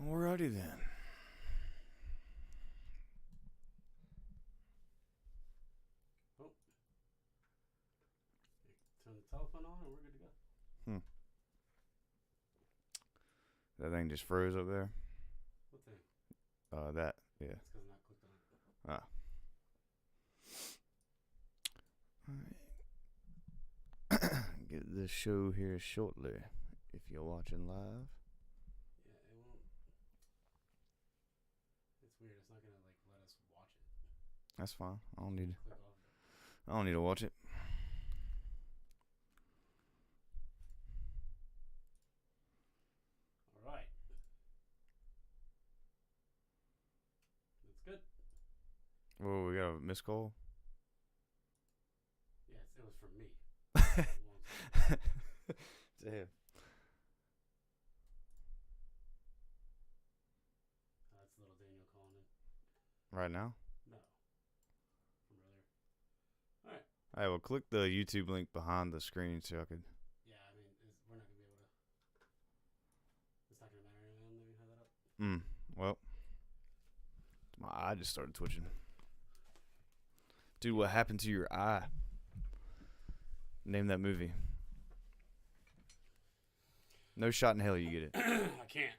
Alrighty then. Oh. Turn the telephone on and we're good to go. That thing just froze up there. What thing? That, yeah. That's because I'm not clicked on it. Alright. Get this show here shortly if you're watching live. Yeah, it won't. It's weird. It's not going to let us watch it. That's fine. I don't need Click off. to watch it. All right. That's good. Whoa, we got a missed call? Yes, it was from me. Damn. That's little Daniel calling in. Right now? No. From earlier. Alright, well, click the YouTube link behind the screen so I could. Yeah, I mean, we're not going to be able to. It's not going to matter. Let me have that up. Well, my eye just started twitching. Dude, what happened to your eye? Name that movie. No shot in hell you get it. I can't.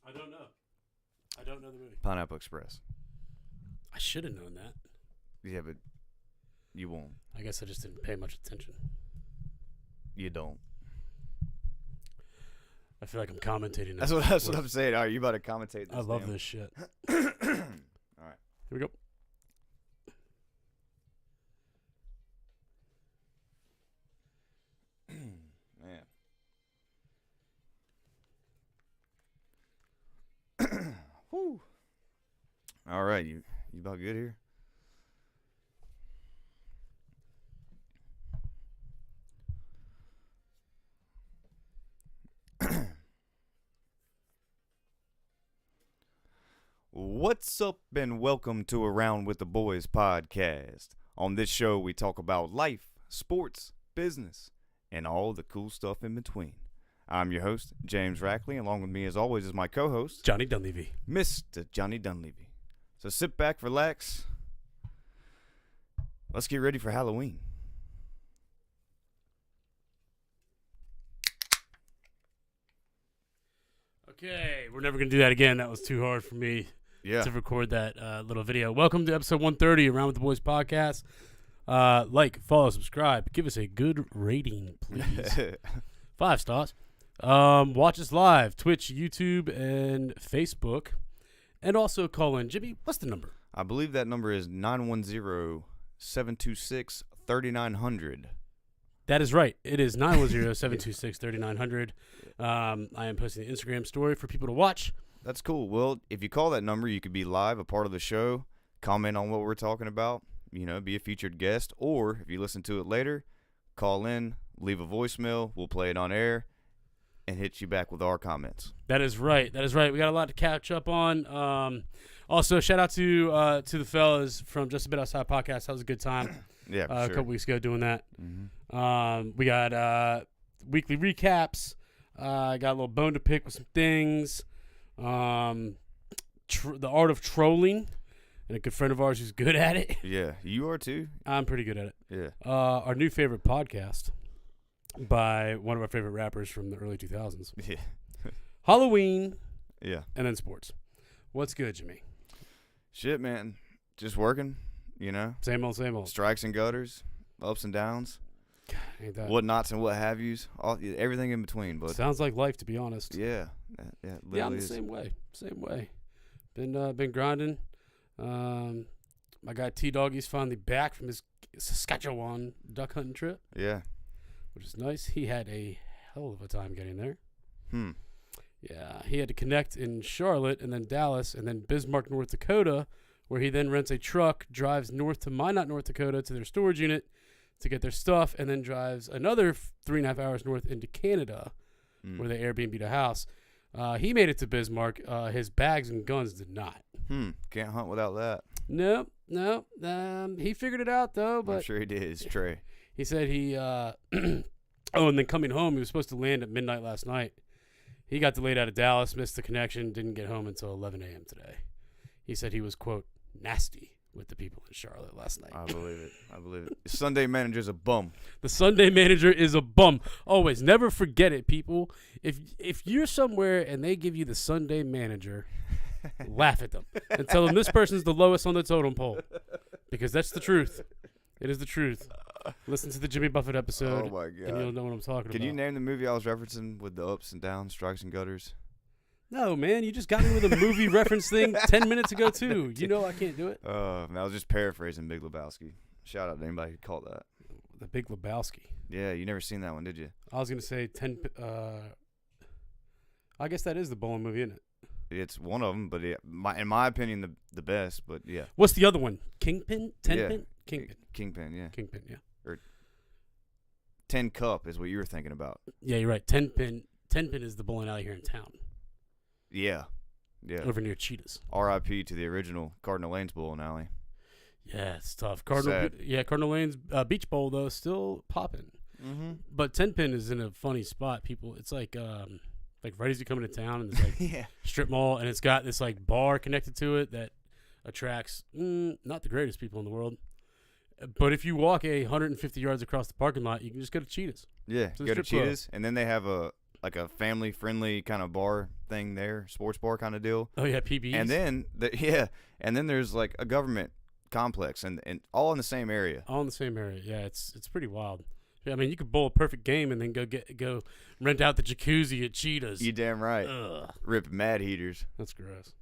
I don't know. I don't know the movie. Pineapple Express. I should have known that. Yeah, but you won't. I guess I just didn't pay much attention. You don't. I feel like I'm commentating. That's what I'm saying. All right, you about to commentate this. I love this shit. All right. Here we go. Man. Whew. All right, you about good here? What's up and welcome to Around with the Boys podcast. On this show, we talk about life, sports, business, and all the cool stuff in between. I'm your host, James Rackley. Along with me, as always, is my co-host, Johnny Dunleavy. Mr. Johnny Dunleavy. So sit back, relax. Let's get ready for Halloween. Okay, we're never going to do that again. That was too hard for me to record that little video. Welcome to episode 130 Around with the Boys podcast. Like, follow, subscribe. Give us a good rating, please. 5 stars. Watch us live, Twitch, YouTube, and Facebook. And also call in. Jimmy, what's the number? I believe that number is 910-726-3900. That is right. It is 910-726-3900. I am posting an Instagram story for people to watch. That's cool. Well, if you call that number, you could be live, a part of the show, comment on what we're talking about, be a featured guest, or if you listen to it later, call in, leave a voicemail, we'll play it on air, and hit you back with our comments. That is right. That is right. We got a lot to catch up on. Also, shout out to the fellas from Just a Bit Outside podcast. That was a good time. Yeah, for sure. A couple weeks ago doing that. Mm-hmm. We got weekly recaps. I got a little bone to pick with some things. The art of trolling, and a good friend of ours who's good at it. Yeah, you are too. I'm pretty good at it. Yeah. Our new favorite podcast by one of our favorite rappers from the early 2000s. Yeah. Halloween. Yeah. And then sports. What's good, Jimmy? Shit, man. Just working, Same old, same old. Strikes and gutters, ups and downs, Ain't that whatnots and what have yous, everything in between. But sounds like life, to be honest. yeah, Yeah, I'm the same way. Same way. Been grinding. My guy T-Doggy's finally back from his Saskatchewan duck hunting trip. Yeah. Which is nice. He had a hell of a time getting there. Yeah, he had to connect in Charlotte and then Dallas and then Bismarck, North Dakota, where he then rents a truck, drives north to Minot, North Dakota to their storage unit to get their stuff, and then drives another 3.5 hours north into Canada where they Airbnb'd a house. He made it to Bismarck. His bags and guns did not. Can't hunt without that. Nope. He figured it out, though. But I'm sure he did. It's Trey. He said he and then coming home, he was supposed to land at midnight last night. He got delayed out of Dallas, missed the connection, didn't get home until 11 a.m. today. He said he was, quote, nasty with the people in Charlotte last night. I believe it. The Sunday manager's a bum. The Sunday manager is a bum. Always. Never forget it, people. If you're somewhere and they give you the Sunday manager, laugh at them and tell them this person's the lowest on the totem pole. Because that's the truth. It is the truth. Listen to the Jimmy Buffett episode, oh my God, and you'll know what I'm talking about. Can you name the movie I was referencing with the ups and downs, strikes and gutters? No, man, you just got me with a movie reference thing 10 minutes ago, too. You know I can't do it. I was just paraphrasing Big Lebowski. Shout out to anybody who caught that. The Big Lebowski. Yeah, you never seen that one, did you? I was going to say I guess that is the bowling movie, isn't it? It's one of them, but in my opinion, the best, but yeah. What's the other one? Kingpin? Tenpin? Kingpin. Kingpin, yeah. Kingpin, yeah. Or Ten Cup is what you were thinking about. Yeah, you're right. Tenpin is the bowling alley here in town. Yeah. Over near Cheetahs. R.I.P. to the original Cardinal Lanes bowling alley. Yeah, it's tough. Cardinal Lanes Beach Bowl, though, still popping. Mm-hmm. But Tenpin is in a funny spot. People, it's like right as you come into town, and there's like strip mall, and it's got this like bar connected to it that attracts not the greatest people in the world. But if you walk 150 yards across the parking lot, you can just go to Cheetahs. Yeah, go to Cheetahs, and then they have a family-friendly kind of bar thing there, sports bar kind of deal. Oh yeah, PBs. And then there's like a government complex, and all in the same area. All in the same area. Yeah, it's pretty wild. I mean, you could bowl a perfect game and then go rent out the jacuzzi at Cheetahs. You damn right. Ugh. Rip mad heaters. That's gross.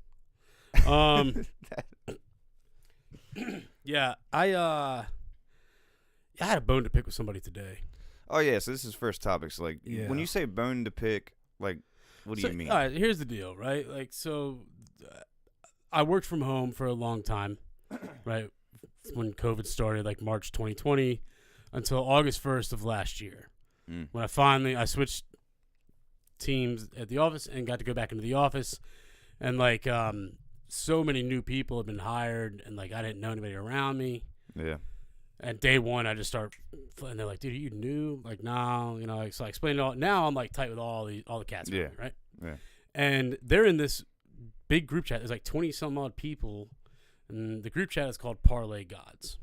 Yeah, I had a bone to pick with somebody today. Oh yeah, so this is first topics. Like when you say bone to pick, like what do you mean? All right, here's the deal, right? Like I worked from home for a long time, right? When COVID started, like March 2020, until August 1st of last year, when I switched teams at the office and got to go back into the office, and like so many new people have been hired, and like I didn't know anybody around me. Yeah. And day one, I just start, and they're like, "Dude, are you new?" Like, no, you know. Like, so I explained it all. Now I'm like tight with all the cats, me, right? Yeah. And they're in this big group chat. There's like 20 some odd people, and the group chat is called Parlay Gods.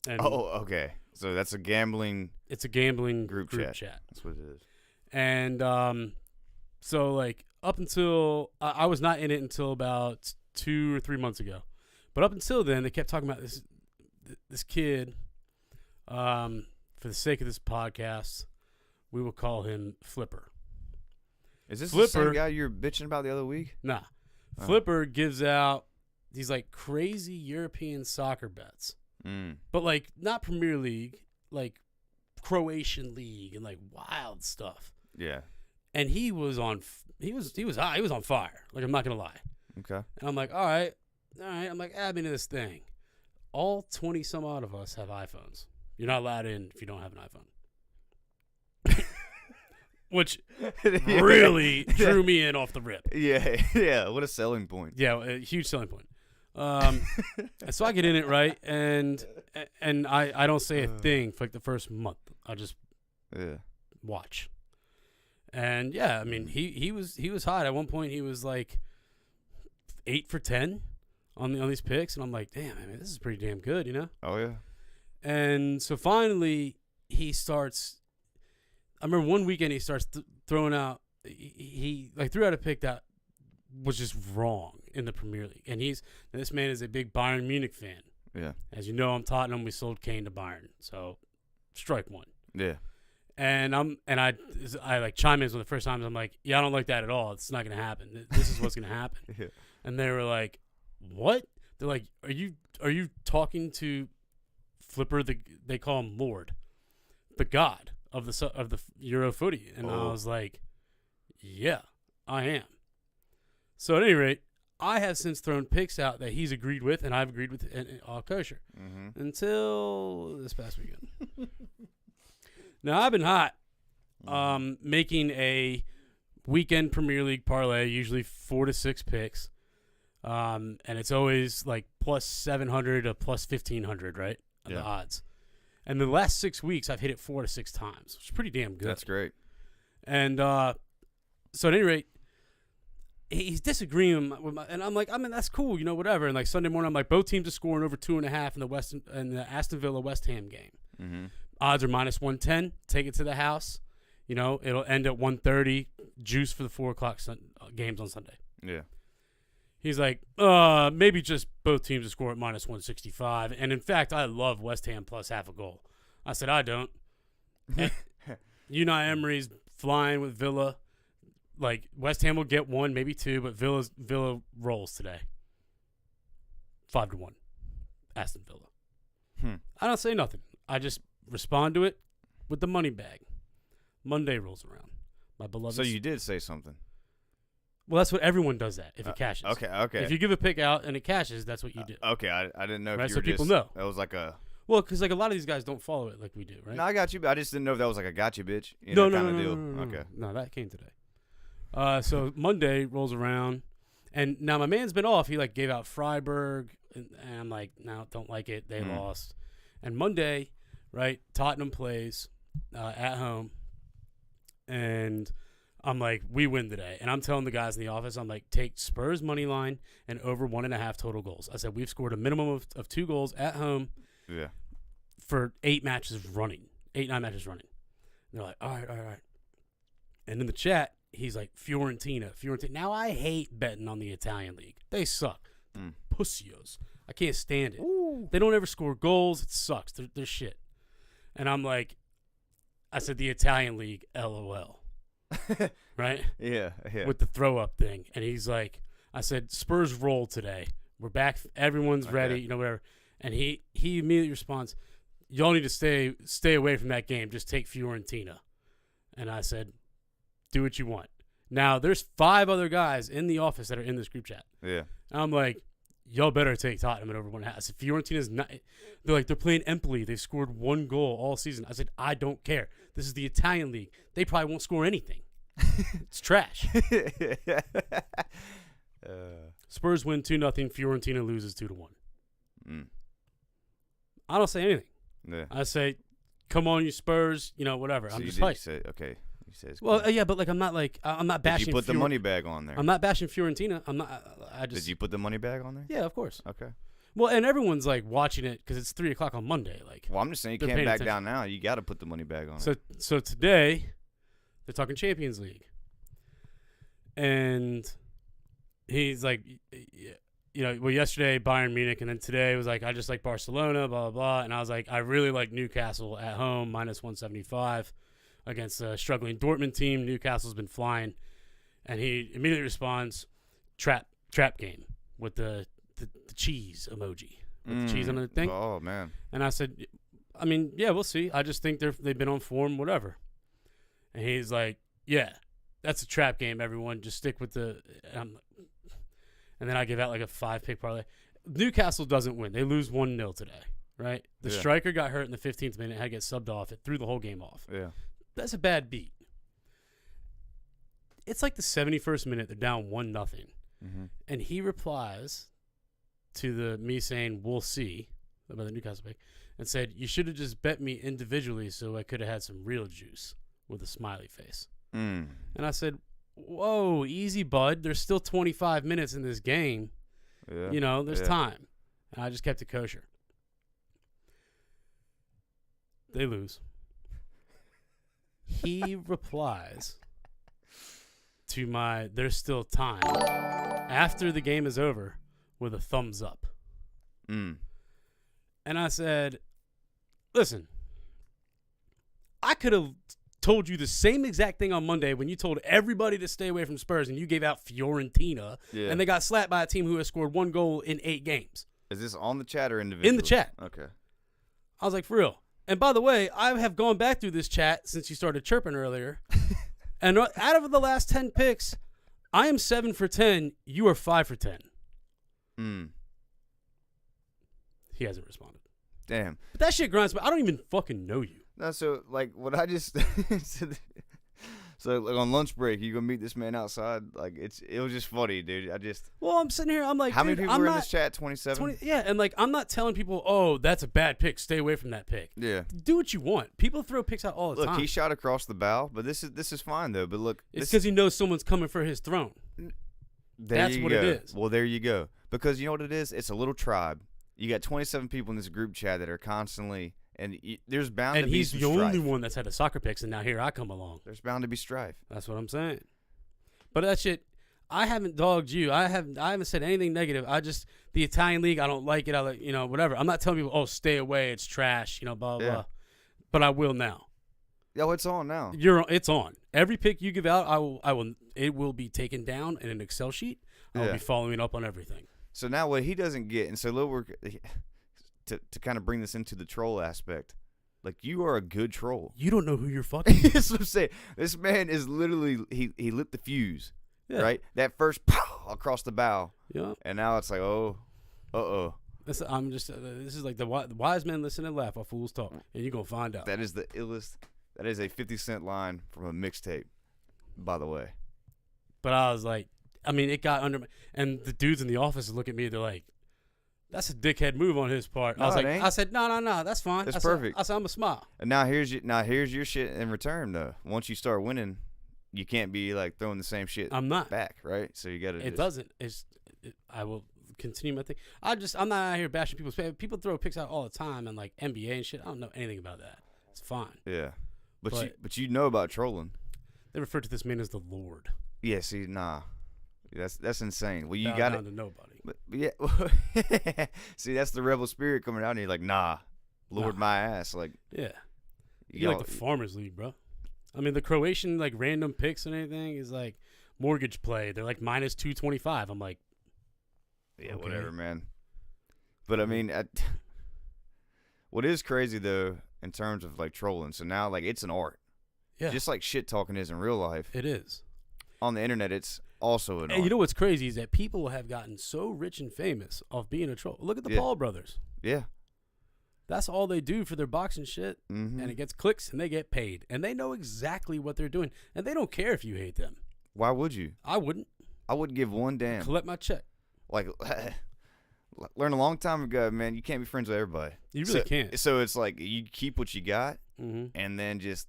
And okay. So that's a gambling. It's a gambling group chat. That's what it is. And so like up until I was not in it until about 2 or 3 months ago, but up until then they kept talking about this kid. For the sake of this podcast, we will call him Flipper. Is this the same guy you were bitching about the other week? Nah. Flipper gives out these like crazy European soccer bets. But like not Premier League, like Croatian League and like wild stuff. Yeah. And he was on fire. Like, I'm not gonna lie. Okay. And I'm like, all right. I'm like, add me to this thing. All 20 some odd of us have iPhones. You're not allowed in if you don't have an iPhone. Which really drew me in off the rip. Yeah. What a selling point. Yeah, a huge selling point. So I get in it, right, and I don't say a thing for like the first month. I just watch. And yeah, I mean he was hot. At one point he was like 8 for 10 on these picks, and I'm like, damn, I mean, this is pretty damn good, you know? Oh yeah. And so finally he starts. I remember one weekend he starts throwing out. He like threw out a pick that was just wrong in the Premier League, and this man is a big Bayern Munich fan. Yeah. As you know, I'm Tottenham. We sold Kane to Bayern, so strike one. Yeah. And I like chime in one of the first times. I'm like, yeah, I don't like that at all. It's not gonna happen. This is what's gonna happen. Yeah. And they were like, what? They're like, are you talking to Flipper? They call him Lord, the god of the Euro footy. And I was like, yeah, I am. So at any rate, I have since thrown picks out that he's agreed with, and I've agreed with, and all kosher until this past weekend. Now I've been hot, making a weekend Premier League parlay, usually 4 to 6 picks, and it's always like plus 700 to plus 1500, right? The odds. And the last 6 weeks, I've hit it 4 to 6 times, which is pretty damn good. That's great. And So at any rate, he's disagreeing with my, and I'm like, I mean, that's cool, whatever. And like Sunday morning, I'm like, both teams are scoring over 2.5 in the Aston Villa West Ham game. Mm-hmm. Odds are -110. Take it to the house. It'll end at 1:30. Juice for the 4:00 games on Sunday. Yeah. He's like, maybe just both teams to score at -165. And in fact, I love West Ham plus half a goal. I said, I don't. Unai Emery's flying with Villa. Like, West Ham will get 1, maybe 2, but Villa rolls today. 5-1. Aston Villa. I don't say nothing. I just respond to it with the money bag. Monday rolls around. My beloved. So you did say something. Well, that's what everyone does that if it cashes. Okay. If you give a pick out and it cashes, that's what you do. Okay, I didn't know if right, you so were people just, know. That was like a... Well, because like a lot of these guys don't follow it like we do, right? No, I got you, but I just didn't know if that was like a gotcha, bitch. No, kind of deal. Okay. No, that came today. So Monday rolls around, and now my man's been off. He like gave out Freiburg, and I'm like, no, don't like it. They lost. And Monday, right, Tottenham plays at home, and I'm like, we win today. And I'm telling the guys in the office, I'm like, take Spurs money line and over 1.5 total goals. I said, we've scored a minimum of 2 goals at home for 8 matches running. 8-9 matches running. And they're like, all right. And in the chat, he's like, Fiorentina. Now, I hate betting on the Italian league. They suck. Pussios. I can't stand it. Ooh. They don't ever score goals. It sucks. They're shit. And I'm like, I said, the Italian league, LOL. Right? Yeah. With the throw up thing. And he's like, I said, Spurs roll today. We're back. Everyone's ready, whatever. And he immediately responds, y'all need to stay away from that game. Just take Fiorentina. And I said, do what you want. Now, there's 5 other guys in the office that are in this group chat. Yeah. And I'm like, y'all better take Tottenham at over 1.5. I said, Fiorentina's not. They're like, they're playing Empoli. They've scored 1 goal all season. I said, I don't care. This is the Italian league. They probably won't score anything. It's trash. Spurs win 2-0. Fiorentina loses 2-1. I don't say anything. Yeah. I say, come on, you Spurs. Whatever. So I'm just hyped. hyped. Okay. You said it's Well, cool. yeah, but like I'm not bashing. Did you put the money bag on there? I'm not bashing Fiorentina. I'm not. Did you put the money bag on there? Yeah, of course. Okay. Well, and everyone's like watching it because it's 3:00 on Monday. Like, well, I'm just saying you can't back down now. You got to put the money bag on. So today, they're talking Champions League, and he's like, well, yesterday Bayern Munich, and then today was like, I just like Barcelona, blah blah blah, and I was like, I really like Newcastle at home -175 against a struggling Dortmund team. Newcastle's been flying, and he immediately responds, trap game with the cheese emoji with the cheese on the thing. Oh man! And I said, I mean, yeah, we'll see. I just think they've been on form, whatever. And he's like, yeah, that's a trap game. Everyone, just stick with the. And then I give out like a 5-pick parlay. Newcastle doesn't win; they lose 1-0 today. Right? The striker got hurt in the 15th minute, had to get subbed off. It threw the whole game off. Yeah, that's a bad beat. It's like the 71st minute; they're down 1-0, and he replies to me saying, we'll see, about the Newcastle pick, and said, you should have just bet me individually so I could have had some real juice, with a smiley face. And I said, whoa, easy, bud. There's still 25 minutes in this game. Yeah. There's time. And I just kept it kosher. They lose. He replies to my there's still time after the game is over with a thumbs up. And I said, listen, I could have told you the same exact thing on Monday when you told everybody to stay away from Spurs and you gave out Fiorentina and they got slapped by a team who has scored 1 goal in 8 games. Is this on the chat or individual? In the chat. Okay. I was like, for real. And by the way, I have gone back through this chat since you started chirping earlier. And out of the last 10 picks, I am 7 for 10. You are 5 for 10. He hasn't responded. Damn. But that shit grinds me. I don't even fucking know you. No, so like what I just So like on lunch break, you gonna meet this man outside. Like it was just funny, dude. Well, I'm sitting here. I'm like, how many dude, people I'm were in not, this chat? 27. Yeah, and like I'm not telling people, oh, that's a bad pick. Stay away from that pick. Yeah. Do what you want. People throw picks out all the time. Look, he shot across the bow, but this is fine though. But look, it's because he knows someone's coming for his throne. That's what it is. Well, there you go. Because you know what it is? It's a little tribe. You got 27 people in this group chat that are constantly, and there's bound to be some strife. And he's the only one that's had a soccer picks, and now here I come along. There's bound to be strife. That's what I'm saying. But that shit, I haven't dogged you. I haven't said anything negative. The Italian league, I don't like it. I like, whatever. I'm not telling people, oh, stay away, it's trash, blah, blah, blah. But I will now. Yo, it's on now. It's on. Every pick you give out, it will be taken down in an Excel sheet. I'll be following up on everything. So now what he doesn't get, and so to kind of bring this into the troll aspect, like you are a good troll. You don't know who you're fucking. That's what I'm saying. This man is literally he lit the fuse, right? That first pow across the bow, and now it's like This is like the wise men listen and laugh while fools talk, and you're gonna find out. That is the illest. That is a 50 Cent line from a mixtape, by the way. But I was like, it got under my, and the dudes in the office look at me. They're like, "That's a dickhead move on his part." No, I said, "No, that's fine. That's perfect." I said, "I'm a smile." And now here's your shit in return though. Once you start winning, you can't be like throwing the same shit. I'm not back, right? So you got to. It doesn't. I will continue my thing. I'm not out here bashing people's pay. People throw picks out all the time and like NBA and shit. I don't know anything about that. It's fine. Yeah, but you know about trolling. They refer to this man as the Lord. Yeah. See, nah. That's insane. Well, you got got it. To nobody. But yeah. See, that's the rebel spirit coming out, and you're like, nah, Lord, my ass. Like, yeah. You're like the Farmers League, bro. The Croatian like random picks and anything is like mortgage play. They're like minus 225. I'm like, yeah, okay. Whatever, man. But what is crazy though, in terms of like trolling, so now like it's an art. Yeah. Just like shit talking is in real life. It is. On the internet, it's also an art. And you know what's crazy is that people have gotten so rich and famous off being a troll. Look at the Paul brothers. Yeah. That's all they do for their boxing shit. Mm-hmm. And it gets clicks and they get paid. And they know exactly what they're doing. And they don't care if you hate them. Why would you? I wouldn't. I wouldn't give one damn. Collect my check. Like, learned a long time ago, man, you can't be friends with everybody. You really can't. So it's like you keep what you got mm-hmm. and then just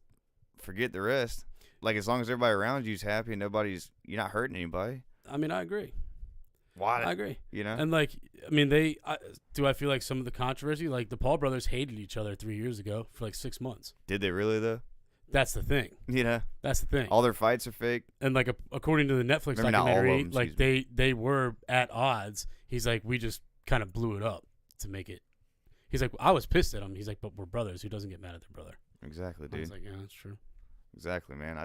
forget the rest. Like, as long as everybody around you is happy and you're not hurting anybody. I agree. Why? I agree. And like, I feel like some of the controversy, like the Paul brothers hated each other 3 years ago for like 6 months. Did they really though? That's the thing. That's the thing. All their fights are fake. And like, according to the Netflix documentary, like they were at odds. He's like, we just kind of blew it up to make it. He's like, I was pissed at him. He's like, but we're brothers. Who doesn't get mad at their brother? Exactly, dude. I was like, yeah, that's true. Exactly, man.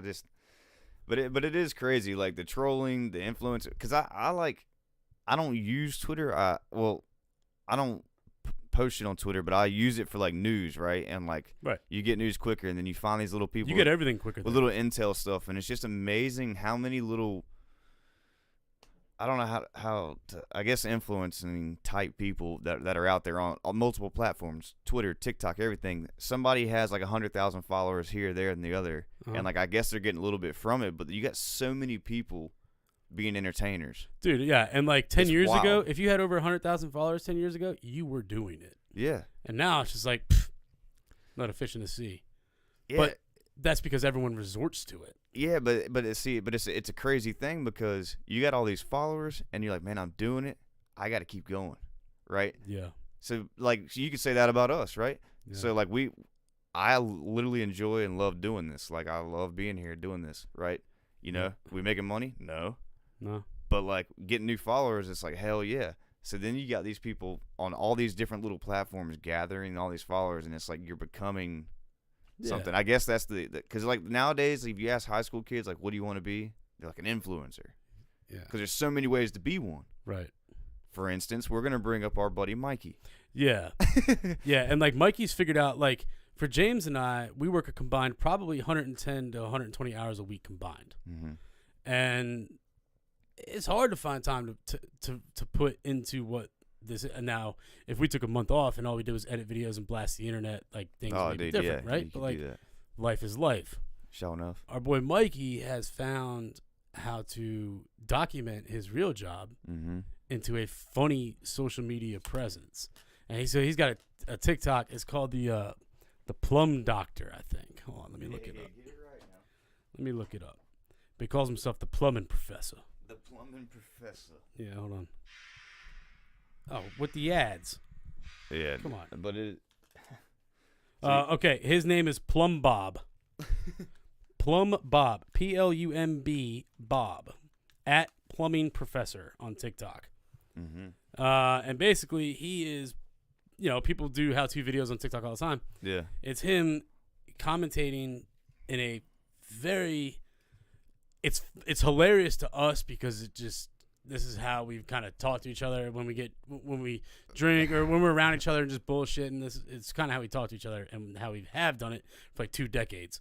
But it is crazy, like the trolling, the influencer. Because I don't use Twitter. I don't post it on Twitter, but I use it for like news, right? And like, you get news quicker, and then you find these little people. You get everything quicker. With little intel stuff, and it's just amazing how many little. I don't know how to, I guess, influencing type people that are out there on multiple platforms, Twitter, TikTok, everything. Somebody has like 100,000 followers here, there, and the other, and like I guess they're getting a little bit from it. But you got so many people being entertainers, dude. Yeah, and like 10 years ago, if you had over 100,000 followers 10 years ago, you were doing it. Yeah. And now it's just like not a fish in the sea. Yeah. But that's because everyone resorts to it. Yeah, but it's a crazy thing because you got all these followers and you're like, man, I'm doing it. I got to keep going, right? Yeah. So like you could say that about us, right? Yeah. So like I literally enjoy and love doing this. Like I love being here doing this, right? We making money? No. But like getting new followers, it's like hell yeah. So then you got these people on all these different little platforms gathering all these followers, and it's like you're becoming something. I guess that's because like nowadays, if you ask high school kids like, what do you want to be? They're like an influencer. Yeah. Because there's so many ways to be one. Right. For instance, we're gonna bring up our buddy Mikey. Yeah. Yeah, and like Mikey's figured out like for James and I, we work a combined probably 110 to 120 hours a week combined, and it's hard to find time to put into what this. And now, if we took a month off and all we did was edit videos and blast the internet, like things would be different, right? But like, life is life. Sure enough. Our boy Mikey has found how to document his real job into a funny social media presence. And he's got a TikTok. It's called the Plum Doctor, I think. Hold on, let me look it up. Get it right now. Let me look it up. But he calls himself the Plumbing Professor. The Plumbing Professor. Yeah, hold on. Oh, with the ads. Yeah. Come on. But it... Okay, his name is Plum Bob. Plum Bob. Plumb Bob. At Plumbing Professor on TikTok. And basically, he is, people do how-to videos on TikTok all the time. Yeah. It's him commentating in a very... It's hilarious to us because this is how we've kind of talked to each other when we drink or when we're around each other and just bullshit. And it's kind of how we talk to each other and how we have done it for like 2 decades.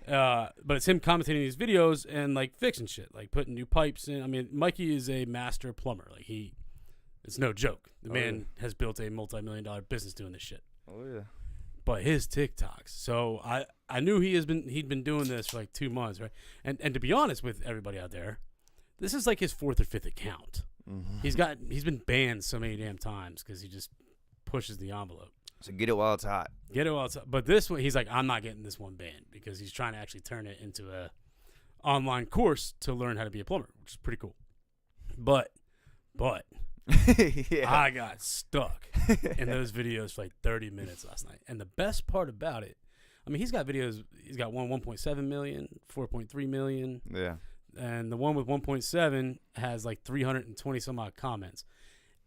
But it's him commentating these videos and like fixing shit, like putting new pipes in. I mean, Mikey is a master plumber. Like it's no joke. The man has built a multi-million-dollar business doing this shit. Oh yeah. But his TikToks. So I knew he'd been doing this for like 2 months, right? And to be honest with everybody out there, this is like his 4th or 5th account. He's been banned so many damn times because he just pushes the envelope. So get it while it's hot. Get it while it's hot. But this one, he's like, I'm not getting this one banned because he's trying to actually turn it into a online course to learn how to be a plumber, which is pretty cool. But yeah. I got stuck in those videos for like 30 minutes last night. And the best part about it, I mean, he's got videos. He's got one 1.7 million, 4.3 million. Yeah. And the one with 1.7 has like 320 some odd comments.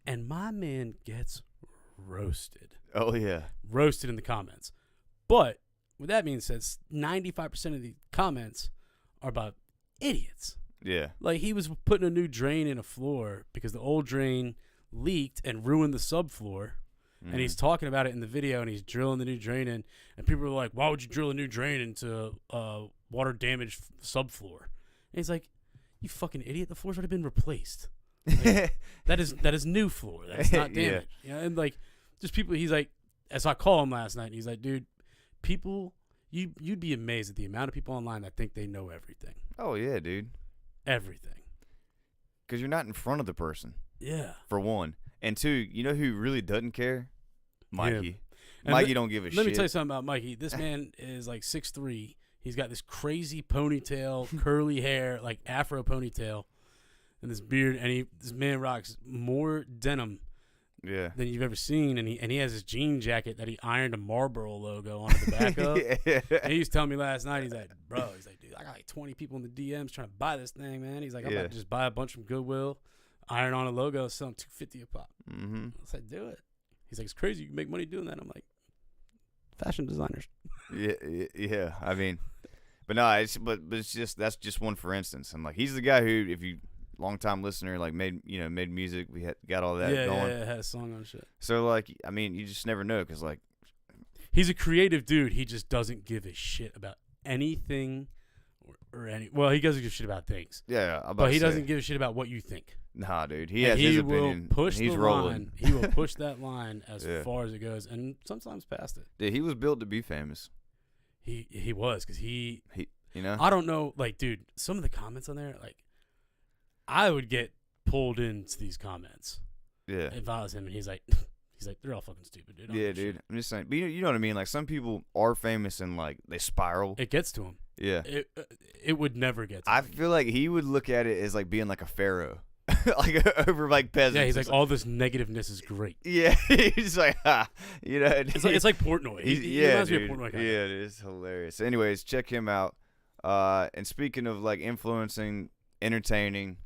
And my man gets roasted. Oh, yeah. Roasted in the comments. But with that being said, 95% of the comments are about idiots. Yeah. Like he was putting a new drain in a floor because the old drain leaked and ruined the subfloor. And he's talking about it in the video and he's drilling the new drain in. And people are like, why would you drill a new drain into water damaged subfloor? And he's like, you fucking idiot. The floor's already been replaced. Like, that is new floor. That's not damaged. Yeah. And like, just people, he's like, as I call him last night, and he's like, dude, people, you'd be amazed at the amount of people online that think they know everything. Oh, yeah, dude. Everything. Because you're not in front of the person. Yeah. For one. And two, you know who really doesn't care? Mikey. Yeah. Mikey don't give a shit. Let me tell you something about Mikey. This man is like 6'3". He's got this crazy ponytail, curly hair, like afro ponytail, and this beard. And this man rocks more denim than you've ever seen. And he has this jean jacket that he ironed a Marlboro logo onto the back of. Yeah. And he was telling me last night, he's like, dude, I got like 20 people in the DMs trying to buy this thing, man. He's like, I'm about to just buy a bunch from Goodwill, iron on a logo, sell them $250 a pop. I was like, do it. He's like, it's crazy. You can make money doing that. I'm like, fashion designers. Yeah. I mean, but no, it's just that's just one for instance. And like he's the guy who, if you long time listener, like made music, we got all that going. Yeah, had a song on shit. So like, I mean, you just never know because like he's a creative dude. He just doesn't give a shit about anything or any. Well, he doesn't give a shit about things. Yeah, but he doesn't give a shit about what you think. Nah, dude, he has his opinion. He's rolling. He will push that line as far as it goes, and sometimes past it. Dude, he was built to be famous. He was because he you know. I don't know, like, dude, some of the comments on there, like, I would get pulled into these comments. Yeah. If I was him, and he's like, they're all fucking stupid, dude. Yeah, dude. I'm just saying, but you know what I mean. Like some people are famous and like they spiral. It gets to him. Yeah. It would never get to I him. feel like he would look at it as like being like a pharaoh. Like over like peasants. Yeah, he's like, all this negativeness is great. Yeah, he's like, you know. It's like Portnoy. He reminds me of Portnoy kind of. Yeah, it is hilarious. Anyways, check him out. And speaking of like influencing, entertaining,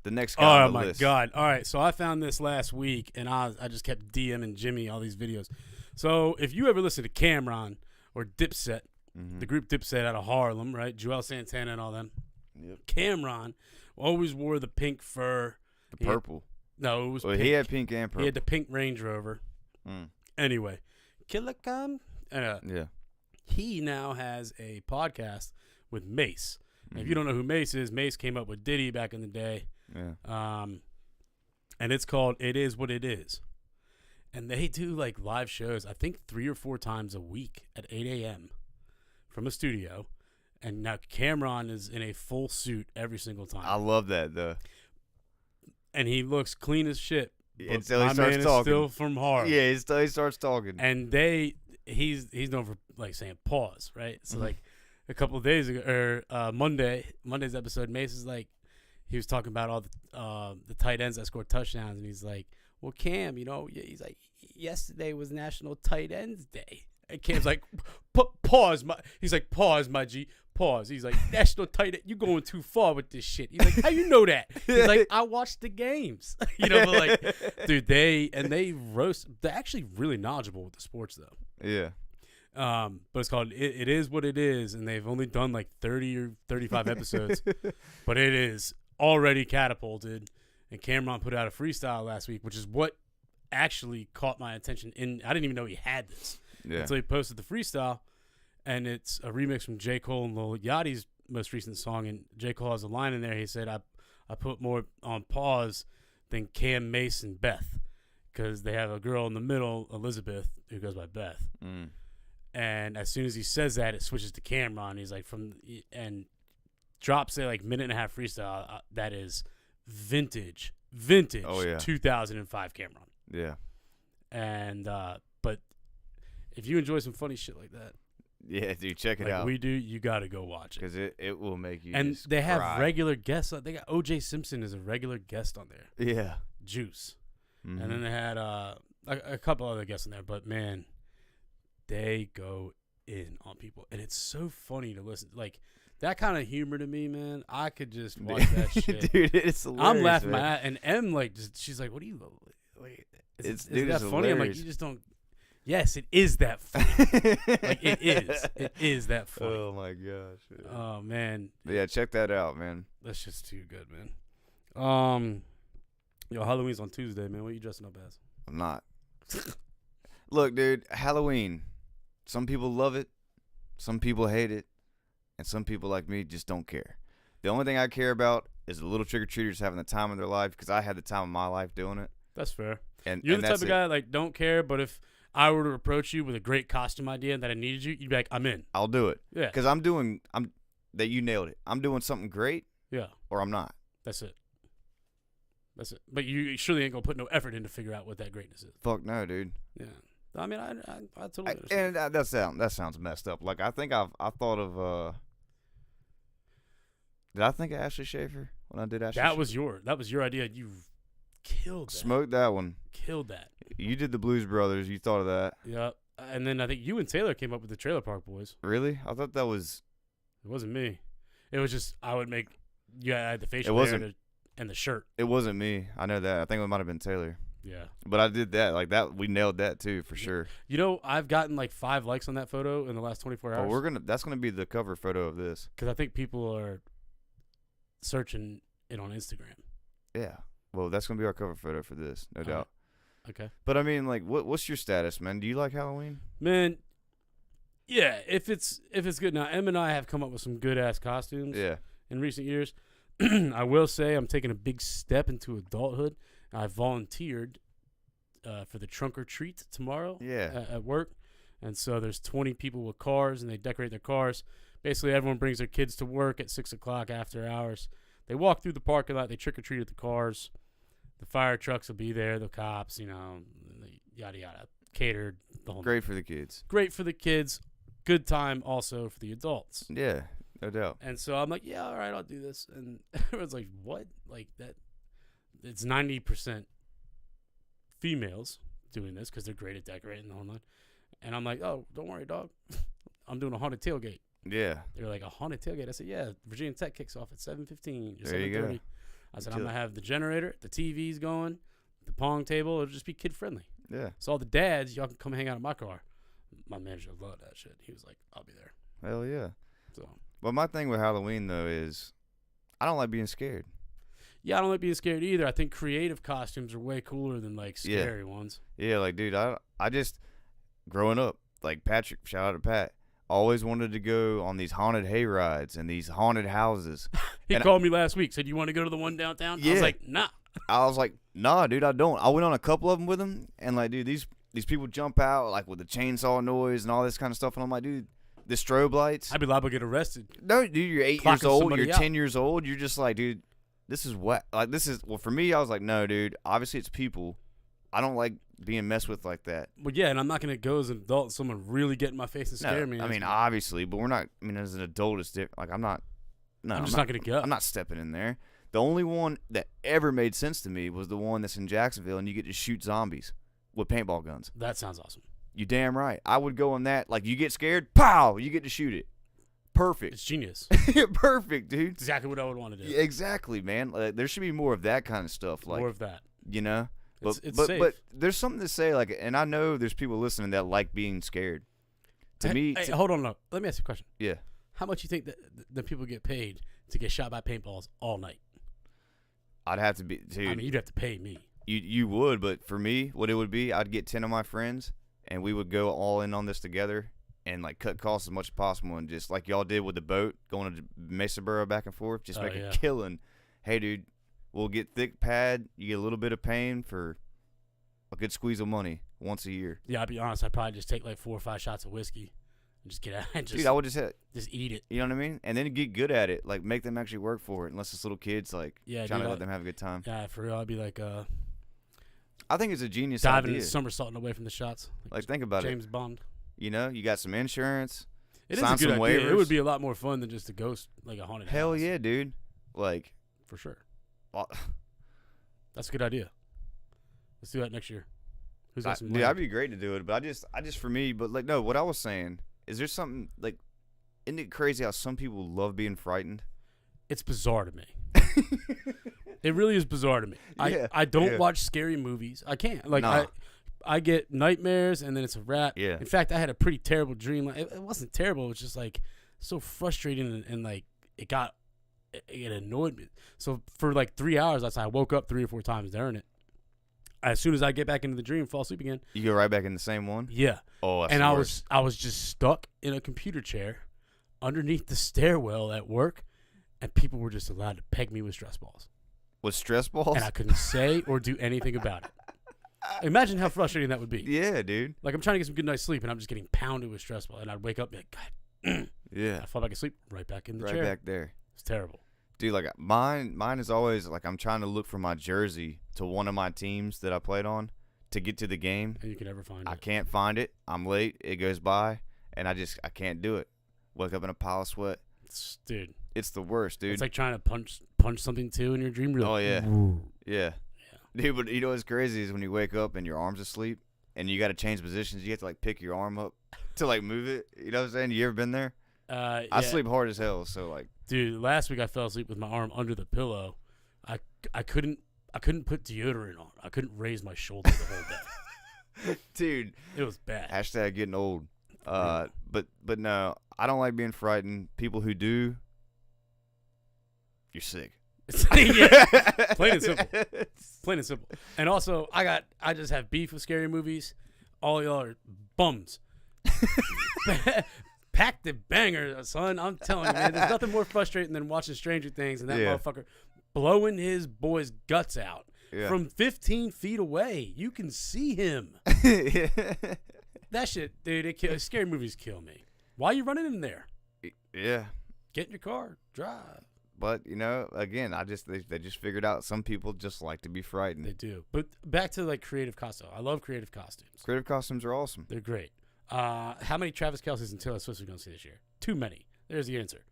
the next guy on the list. Oh my god! All right, so I found this last week, and I just kept DMing Jimmy all these videos. So if you ever listen to Cameron or Dipset, the group Dipset out of Harlem, right? Joel Santana and all them. Yep. Cameron always wore the pink fur. The purple. No, it was pink. He had pink and purple. He had the pink Range Rover. Anyway, Killer Cam. Yeah. He now has a podcast with Mace. If you don't know who Mace is, Mace came up with Diddy back in the day. Yeah. And it's called It Is What It Is. And they do like live shows, I think 3 or 4 times a week at 8 a.m. from a studio. And now Cameron is in a full suit every single time. I love that though. And he looks clean as shit. Until he starts talking. Is still from Harlem. Yeah, until he starts talking. And he's known for like saying pause, right? So like a couple of days ago, or Monday's episode, Mace is like, he was talking about all the tight ends that scored touchdowns, and he's like, well, Cam, he's like, yesterday was National Tight Ends Day. And Cam's like, pause, my G, pause. He's like, National Tight End, you going too far with this shit. He's like, how you know that? He's like, I watched the games. But like, dude, they're actually really knowledgeable with the sports though. Yeah. But it's called It Is What It Is, and they've only done like 30 or 35 episodes, but it is already catapulted. And Cameron put out a freestyle last week, which is what actually caught my attention. I didn't even know he had this until he posted the freestyle, and it's a remix from J. Cole and Lil Yachty's most recent song. And J. Cole has a line in there. He said, I put more on pause than Cam, Mace, and Beth, because they have a girl in the middle, Elizabeth, who goes by Beth. And as soon as he says that, it switches to Cameron. He's like, and drops a like minute and a half freestyle. That is vintage 2005 Cameron. Yeah. And but if you enjoy some funny shit like that, yeah, dude, check it out. We do. You got to go watch it because it will make you. And just they have cry. regular guests. They got O.J. Simpson is a regular guest on there. Yeah. Juice. And then they had a couple other guests in there, but man, they go in on people, and it's so funny to listen. Like that kind of humor to me, man. I could just watch that shit, dude. It's hilarious. I'm laughing my ass, and M like she's like, "What do you like? Is that funny?" Hilarious. I'm like, "You just don't." Yes, it is that funny. Like it is. It is that funny. Oh my gosh. Man. Oh man. But yeah, check that out, man. That's just too good, man. Yo, Halloween's on Tuesday, man. What are you dressing up as? I'm not. Look, dude, Halloween. Some people love it, some people hate it, and some people like me just don't care. The only thing I care about is the little trick-or-treaters having the time of their life, because I had the time of my life doing it. That's fair. And you're the type of guy like don't care, but if I were to approach you with a great costume idea that I needed you'd be like, I'm in. I'll do it. Yeah. Because that you nailed it. I'm doing something great. Yeah. Or I'm not. That's it. But you surely ain't gonna put no effort in to figure out what that greatness is. Fuck no, dude. Yeah. I mean, I totally understand. And that sounds messed up. Like I think I thought of did I think of Ashley Schaefer when I did Ashley? That was your idea. You killed that. Smoked that one. Killed that. You did the Blues Brothers. You thought of that. Yeah. And then I think you and Taylor came up with the Trailer Park Boys. Really? I thought that was. It wasn't me. It was just I would make. Yeah, I had the facial hair and the shirt. It wasn't me. I know that. I think it might have been Taylor. Yeah. But I did that. Like that. We nailed that too, for sure. I've gotten like 5 likes on that photo in the last 24 hours. Oh, that's gonna be the cover photo of this. Because I think people are searching it on Instagram. Yeah. Well, that's gonna be our cover photo for this, no doubt. Okay. But I mean, like, what's your status, man? Do you like Halloween? Man, yeah. If it's good. Now, Em and I have come up with some good ass costumes. Yeah. In recent years, I will say I'm taking a big step into adulthood. I volunteered for the trunk or treat tomorrow. Yeah. At work, and so there's 20 people with cars, and they decorate their cars. Basically, everyone brings their kids to work at 6 o'clock after hours. They walk through the parking lot. They trick or treat at the cars. The fire trucks will be there. The cops, yada yada, catered. The whole Great for the kids. Great for the kids. Good time also for the adults. Yeah, no doubt. And so I'm like, yeah, all right, I'll do this. And everyone's like, what? Like that? It's 90% females doing this because they're great at decorating the whole night. And I'm like, oh, don't worry, dog. I'm doing a haunted tailgate. Yeah. They're like, a haunted tailgate? I said, yeah, Virginia Tech kicks off at 7:15 or 7:30. There you go. I said, I'm going to have the generator, the TV's going, the pong table. It'll just be kid-friendly. Yeah. So all the dads, y'all can come hang out in my car. My manager loved that shit. He was like, I'll be there. Hell yeah. So. But my thing with Halloween, though, is I don't like being scared. Yeah, I don't like being scared either. I think creative costumes are way cooler than, like, scary ones. Yeah, like, dude, I just, growing up, like Patrick, shout out to Pat, always wanted to go on these haunted hay rides and these haunted houses. He called me last week, said, you want to go to the one downtown? Yeah. I was like, nah. I was like, nah, dude, I don't. I went on a couple of them with him, and, like, dude, these people jump out, like, with the chainsaw noise and all this kind of stuff, and I'm like, dude, the strobe lights. I'd be liable to get arrested. No, dude, you're 8 years Clocking old. somebody You're out. 10 years old. You're just like, dude, this is what. Like, this is. Well, for me, I was like, no, dude. Obviously, it's people. I don't like being messed with like that. Well, yeah, and I'm not gonna go as an adult and someone really get in my face and scare me. I mean, obviously, but we're not. I mean, as an adult, it's different. Like, I'm not. No, I'm just not gonna go. I'm not stepping in there. The only one that ever made sense to me was the one that's in Jacksonville, and you get to shoot zombies with paintball guns. That sounds awesome. You damn right. I would go on that. Like, you get scared, pow, you get to shoot it. Perfect. It's genius. Perfect, dude. Exactly what I would want to do. Yeah, exactly, man. Like, there should be more of that kind of stuff. Like, More of that. you know. But It's but safe. but there's something to say. Like, and I know there's people listening that like being scared. To me, Hey, hold on. No. Let me ask you a question. yeah. How much you think that the people get paid to get shot by paintballs all night? I'd have to be, dude. I mean, you'd have to pay me. You would, but for me, what it would be, I'd get 10 of my friends, and we would go all in on this together, and like cut costs as much as possible, and just like y'all did with the boat going to Mesa Borough back and forth, just make a killing. Hey, dude, we'll get thick pad. You get a little bit of pain for a good squeeze of money once a year. Yeah, I'll be honest. I'd probably just take like 4 or 5 shots of whiskey and just get out and Dude, I would just hit. just eat it. You know what I mean? And then get good at it. Like, make them actually work for it. Unless it's little kids, like, Yeah, trying dude, to let them have a good time. Yeah, for real, I'd be like I think it's a genius diving idea. and somersaulting away from the shots. Like, think about James Bond. it. You know, you got some insurance. It is sign a good some idea. waivers. It would be a lot more fun than just a ghost, like a haunted Hell house. yeah, dude. Like, For sure. uh, That's a good idea. Let's do that next year. Who's got some dude, money? that'd be great to do it. But I just for me, but like, no, what I was saying is there something, like, isn't it crazy how some people love being frightened? It's bizarre to me. It really is bizarre to me. Yeah, I don't yeah. watch scary movies. I can't. Like Nah. I get nightmares and then it's a wrap. Yeah. In fact, I had a pretty terrible dream. Like, it wasn't terrible. It was just like so frustrating and like it annoyed me. So for like 3 hours, I woke up 3 or 4 times during it. As soon as I get back into the dream, fall asleep again. You go right back in the same one? Yeah. Oh, that's And the I worst. was just stuck in a computer chair underneath the stairwell at work, and people were just allowed to peg me with stress balls. With stress balls? And I couldn't say or do anything about it. Imagine how frustrating that would be. Yeah, dude. Like, I'm trying to get some good night's sleep, and I'm just getting pounded with stress balls. And I'd wake up and be like, God. Yeah. I fall back asleep, right back in the Right chair. back there. It's terrible. Dude, like, mine is always, like, I'm trying to look for my jersey to one of my teams that I played on to get to the game. And you can never find I it. can't find it. I'm late. It goes by, and I can't do it. Wake up in a pile of sweat. Dude, It's the worst, dude. it's like trying to punch something, too, in your dream. You're Oh, like, yeah. "Ooh." Yeah. Dude, but you know what's crazy is when you wake up and your arm's asleep and you got to change positions. You have to, like, pick your arm up to, like, move it. You know what I'm saying? You ever been there? Yeah. I sleep hard as hell, so, like. Dude, last week I fell asleep with my arm under the pillow. I couldn't put deodorant on. I couldn't raise my shoulder the whole day. Dude. It was bad. Hashtag getting old. But no, I don't like being frightened. People who do, you're sick. Yeah, plain and simple. Plain and simple. And also, I just have beef with scary movies. All y'all are bums. Pack the banger, son. I'm telling you, man. There's nothing more frustrating than watching Stranger Things and that Yeah. motherfucker blowing his boy's guts out Yeah. from 15 feet away. You can see him. That shit, dude. Scary movies kill me. Why are you running in there? Yeah. Get in your car, drive. But, you know, again, they just figured out some people just like to be frightened. They do. But back to like creative costumes. I love creative costumes. Creative costumes are awesome. They're great. How many Travis Kelce's and Taylor Swifts are we going to see this year? Too many. There's the answer.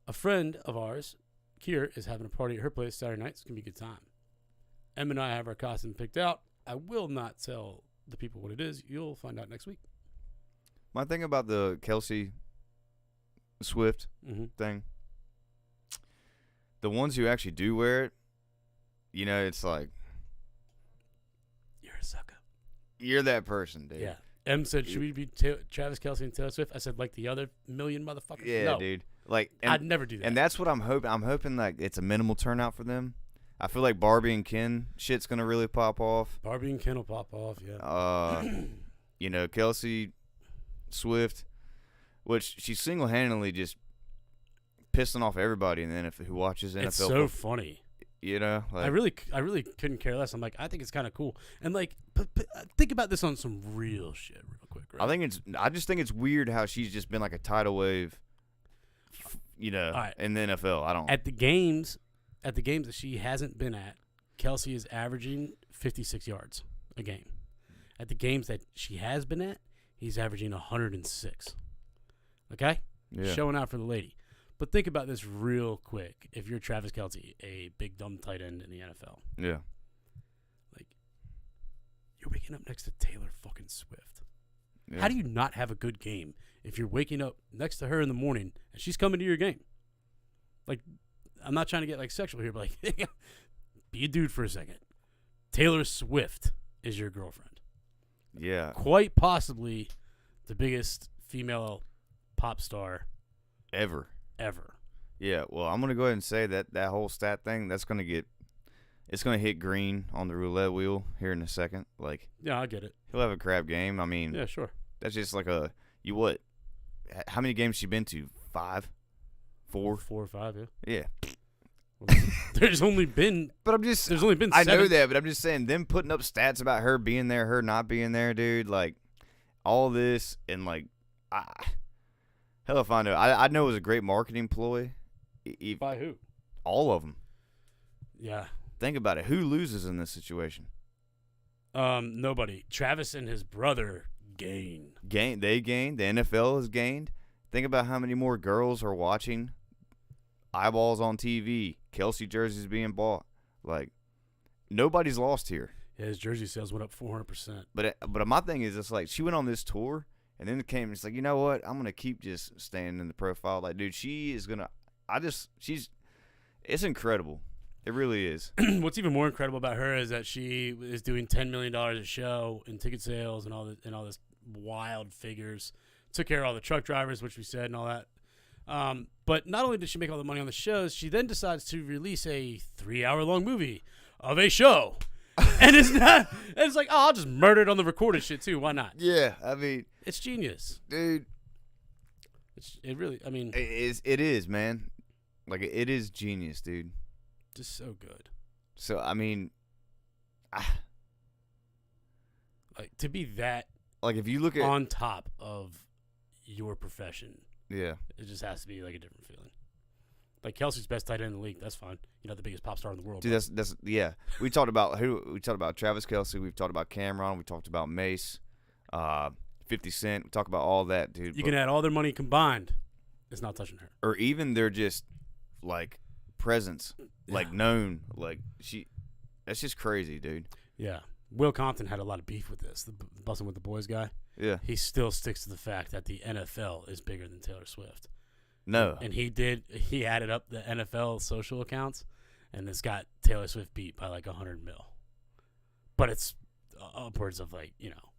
A friend of ours, Kier, is having a party at her place Saturday night. It's going to be a good time. Em and I have our costume picked out. I will not tell the people what it is. You'll find out next week. My thing about the Kelsey Swift thing, the ones who actually do wear it, you know, it's like, You're a sucker. you're that person, dude. Yeah. Em said, should we be Travis Kelce and Taylor Swift? I said, like the other million motherfuckers? Yeah, no, dude. Like, I'd never do that. And that's what I'm hoping. I'm hoping like it's a minimal turnout for them. I feel like Barbie and Ken shit's gonna really pop off. Barbie and Ken will pop off, yeah. You know, Kelsey Swift, which she's single-handedly just pissing off everybody in the NFL who watches NFL. It's so funny. You know, I really couldn't care less. I'm like, I think it's kind of cool. And like, think about this on some real shit, real quick. Right? I just think it's weird how she's just been like a tidal wave. You know, right. In the NFL, I don't. At the games that she hasn't been at, Kelsey is averaging 56 yards a game. At the games that she has been at, he's averaging 106. Okay, showing out for the lady. But think about this real quick. If you're Travis Kelce, a big dumb tight end in the NFL, yeah, like you're waking up next to Taylor fucking Swift. Yeah. How do you not have a good game if you're waking up next to her in the morning and she's coming to your game? Like, I'm not trying to get like sexual here, but like, be a dude for a second. Taylor Swift is your girlfriend. Yeah, quite possibly the biggest female pop star ever. Yeah, well, I'm gonna go ahead and say that whole stat thing it's gonna hit green on the roulette wheel here in a second. Like, yeah, I get it. He'll have a crap game. I mean, yeah, sure. That's just like how many games she been to? 5, 4, 4 or 5. Yeah. There's only been. But there's only been. 7. I know that, but I'm just saying them putting up stats about her being there, her not being there, dude. Like all this and like, hell if I know. I know it was a great marketing ploy. By who? All of them. Yeah. Think about it. Who loses in this situation? Nobody. Travis and his brother gain. They gained. The NFL has gained. Think about how many more girls are watching. Eyeballs on TV. Kelsey jerseys being bought. Like, nobody's lost here. Yeah, his jersey sales went up 400%. But my thing is, it's like she went on this tour, and then it came. It's like, you know what? I'm gonna keep just staying in the profile. Like, dude, she is gonna. It's incredible. It really is. What's even more incredible about her is that she is doing $10 million a show in ticket sales and all this wild figures. Took care of all the truck drivers, which we said, and all that. But not only did she make all the money on the shows, she then decides to release a 3-hour-long movie of a show. And it's like, oh, I'll just murder it on the recorded shit too. Why not? Yeah, I mean, it's genius, dude. It really, I mean, it is, man. Like, it is genius, dude. Just so good. So I mean, like to be that, like if you look at on top of your profession, yeah, it just has to be like a different feeling. Like Kelsey's best tight end in the league. That's fine. You know, the biggest pop star in the world. Dude, that's yeah. We talked about Travis Kelce. We've talked about Cameron. We talked about Mace, 50 Cent. We talked about all that, dude. You can add all their money combined. It's not touching her. Or even they're just like presence, like known, like that's just crazy, dude. Yeah. Will Compton had a lot of beef with this, the Bussin' with the Boys guy. Yeah. He still sticks to the fact that the NFL is bigger than Taylor Swift. No. And he added up the NFL social accounts, and it's got Taylor Swift beat by like 100 mil. But it's upwards of like, you know,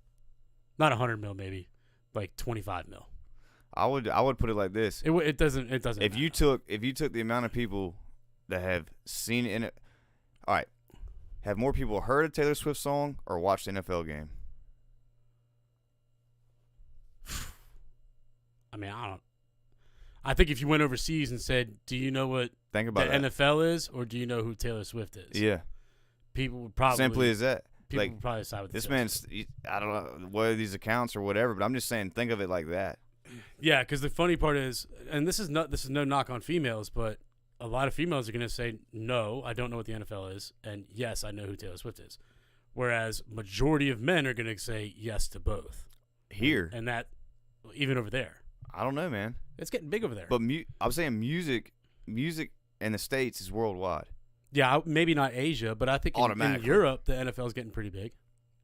not 100 mil maybe, like 25 mil. I would put it like this. It doesn't If matter. you took the amount of people that have seen it in it, all right, have more people heard a Taylor Swift song or watched the NFL game? I mean, I think if you went overseas and said, "Do you know what the NFL is, or do you know who Taylor Swift is?" Yeah, people would probably simply as that. People would probably side with this man's. I don't know whether these accounts or whatever, but I'm just saying, think of it like that. Yeah, because the funny part is, and this is no knock on females, but a lot of females are going to say, "No, I don't know what the NFL is," and "Yes, I know who Taylor Swift is," whereas majority of men are going to say yes to both. Here and that, even over there. I don't know, man. It's getting big over there. But I'm saying music in the States is worldwide. Yeah, maybe not Asia, but I think in Europe, the NFL is getting pretty big.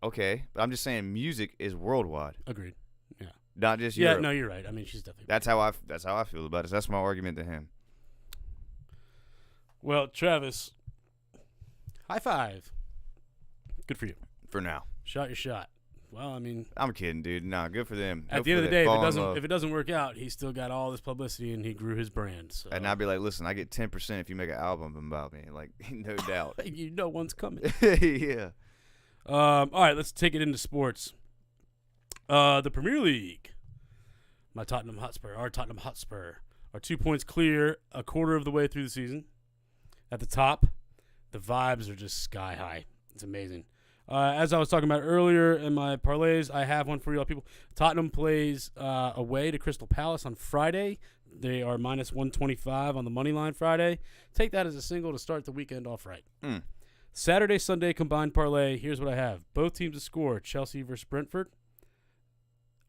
Okay, but I'm just saying music is worldwide. Agreed. Yeah. Not just Europe. Yeah, no, you're right. I mean, she's definitely. That's how I feel about it. That's my argument to him. Well, Travis, high five. Good for you. For now. Shot your shot. Well, I mean, I'm kidding, dude. Nah, good for them. At the end of the day, if it doesn't work out, he still got all this publicity and he grew his brand. So. And I'd be like, listen, I get 10% if you make an album about me. Like, no doubt. You know one's coming. Yeah. All right, let's take it into sports. The Premier League. Our Tottenham Hotspur are 2 points clear a quarter of the way through the season. At the top, The vibes are just sky high. It's amazing. As I was talking about earlier in my parlays, I have one for you all people. Tottenham plays away to Crystal Palace on Friday. They are minus 125 on the money line Friday. Take that as a single to start the weekend off right. Saturday, Sunday combined parlay. Here's what I have. Both teams to score. Chelsea versus Brentford.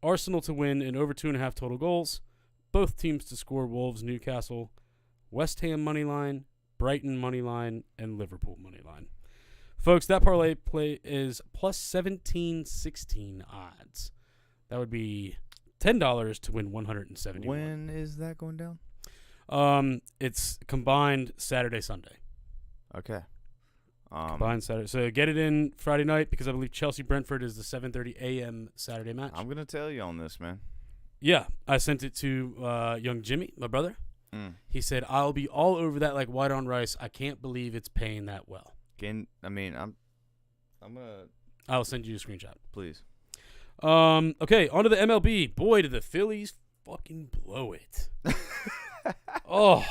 Arsenal to win and over 2.5 total goals. Both teams to score. Wolves, Newcastle. West Ham money line. Brighton money line. And Liverpool money line. Folks, that parlay play is plus 17.16 odds. That would be $10 to win 171. When is that going down? It's combined Saturday, Sunday. Okay. Combined Saturday. So get it in Friday night because I believe Chelsea Brentford is the 7:30 a.m. Saturday match. I'm gonna tell you on this, man. Yeah, I sent it to young Jimmy, my brother. He said I'll be all over that like white on rice. I can't believe it's paying that well. I'm gonna. I'll send you a screenshot, Please. Okay, on to the MLB. Boy, did the Phillies fucking blow it. Oh,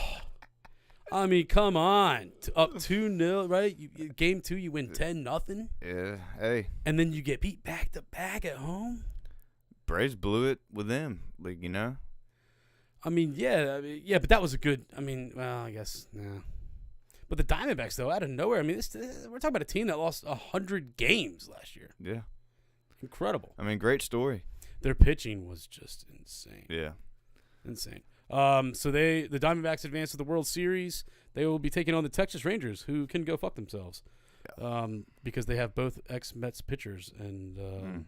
I mean, come on. Up 2-0, right? Game 2, you win 10-0. Yeah. Hey. And then you get beat back to back at home. Braves blew it with them, like I mean, yeah, but that was a good. I mean, well, I guess, nah. But the Diamondbacks, though, out of nowhere. I mean, we're talking about a team that lost 100 games last year. Yeah. Incredible. I mean, great story. Their pitching was just insane. Yeah. Insane. So the Diamondbacks advance to the World Series. They will be taking on the Texas Rangers, who can go fuck themselves, because they have both ex-Mets pitchers. And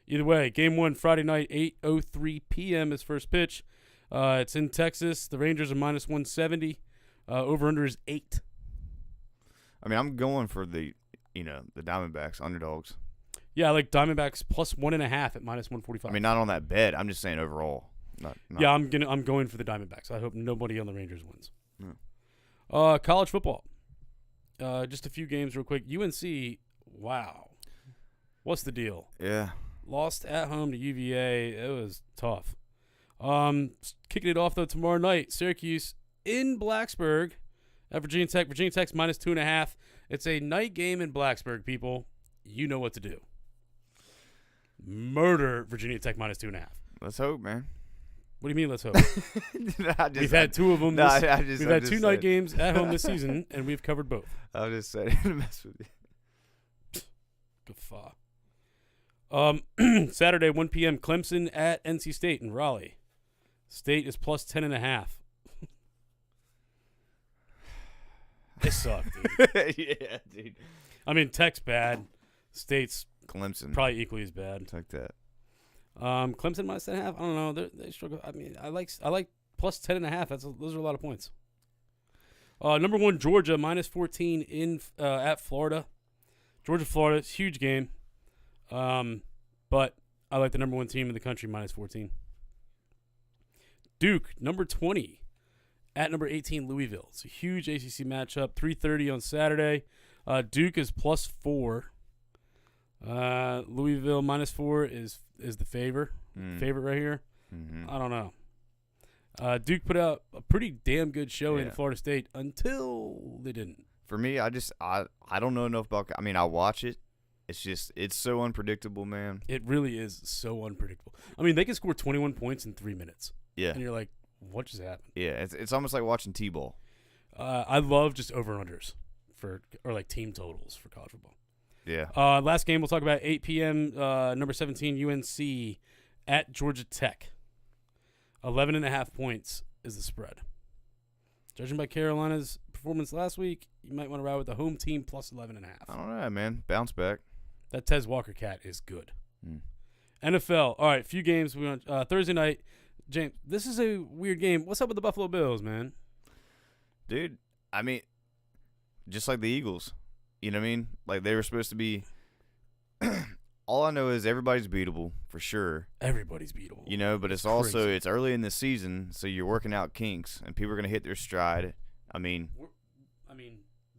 either way, Game 1 Friday night, 8:03 p.m. is first pitch. It's in Texas. The Rangers are minus 170. Over/under is 8. I mean, I'm going for the Diamondbacks underdogs. Yeah, I like Diamondbacks plus 1.5 at minus 145. I mean, not on that bet. I'm just saying overall. Not. Yeah, I'm going for the Diamondbacks. I hope nobody on the Rangers wins. Yeah. College football. Just a few games real quick. UNC, wow. What's the deal? Yeah. Lost at home to UVA. It was tough. Kicking it off, though, tomorrow night. Syracuse in Blacksburg at Virginia Tech. Virginia Tech's minus 2.5. It's a night game in Blacksburg, people. You know what to do. Murder Virginia Tech minus 2.5. Let's hope, man. What do you mean, let's hope? We've had two of them. We've had two night games at home this season, and we've covered both. I'll just say to mess with you. Guffaw. Saturday, 1 p.m., Clemson at NC State in Raleigh. State is plus 10.5. They suck, dude. Yeah, dude. I mean, Tech's bad. State's Clemson probably equally as bad. It's like that. Clemson minus 10.5. I don't know. They struggle. I mean, I like plus 10.5. Those are a lot of points. Number 1, Georgia minus 14 in at Florida. Georgia, Florida, it's a huge game. But I like the number 1 team in the country minus 14. Duke, number 20 at number 18, Louisville. It's a huge ACC matchup. 3:30 on Saturday. Duke is plus 4. Louisville minus 4 is the favorite right here. Mm-hmm. I don't know. Duke put out a pretty damn good showing at Florida State until they didn't. For me, I don't know enough about. I mean, I watch it. It's so unpredictable, man. It really is so unpredictable. I mean, they can score 21 points in 3 minutes. Yeah, and you're like, what just happened? Yeah, it's almost like watching T-ball. I love just over-unders or like team totals for college football. Yeah. Last game we'll talk about 8 p.m. Number 17 UNC at Georgia Tech. 11.5 points is the spread. Judging by Carolina's performance last week, you might want to ride with the home team plus 11.5. I don't know, man. Bounce back. That Tez Walker cat is good. NFL. All right, few games. We want Thursday night. James, this is a weird game. What's up with the Buffalo Bills, man? Dude, I mean, just like the Eagles. You know what I mean? Like they were supposed to be. All I know is everybody's beatable for sure. Everybody's beatable. You know, but it's also it's early in the season, so you're working out kinks, and people are gonna hit their stride. I mean,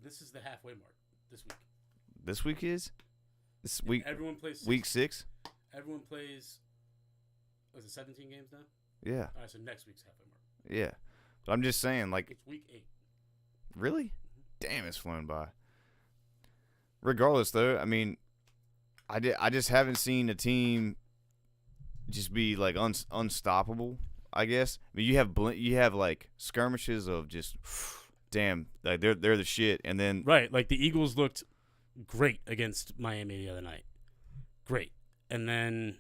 this is the halfway mark this week. This week is this week. Everyone plays week 6. Everyone plays. Was it 17 games now? Yeah. All right, so next week's halfway mark. Yeah, but I'm just saying, like, it's week 8. Really? Mm-hmm. Damn, it's flown by. regardless, though, I mean, I just haven't seen a team just be like unstoppable. I guess. I mean, you have like skirmishes of just damn, like they're the shit, and then right, like the Eagles looked great against Miami the other night, great, and then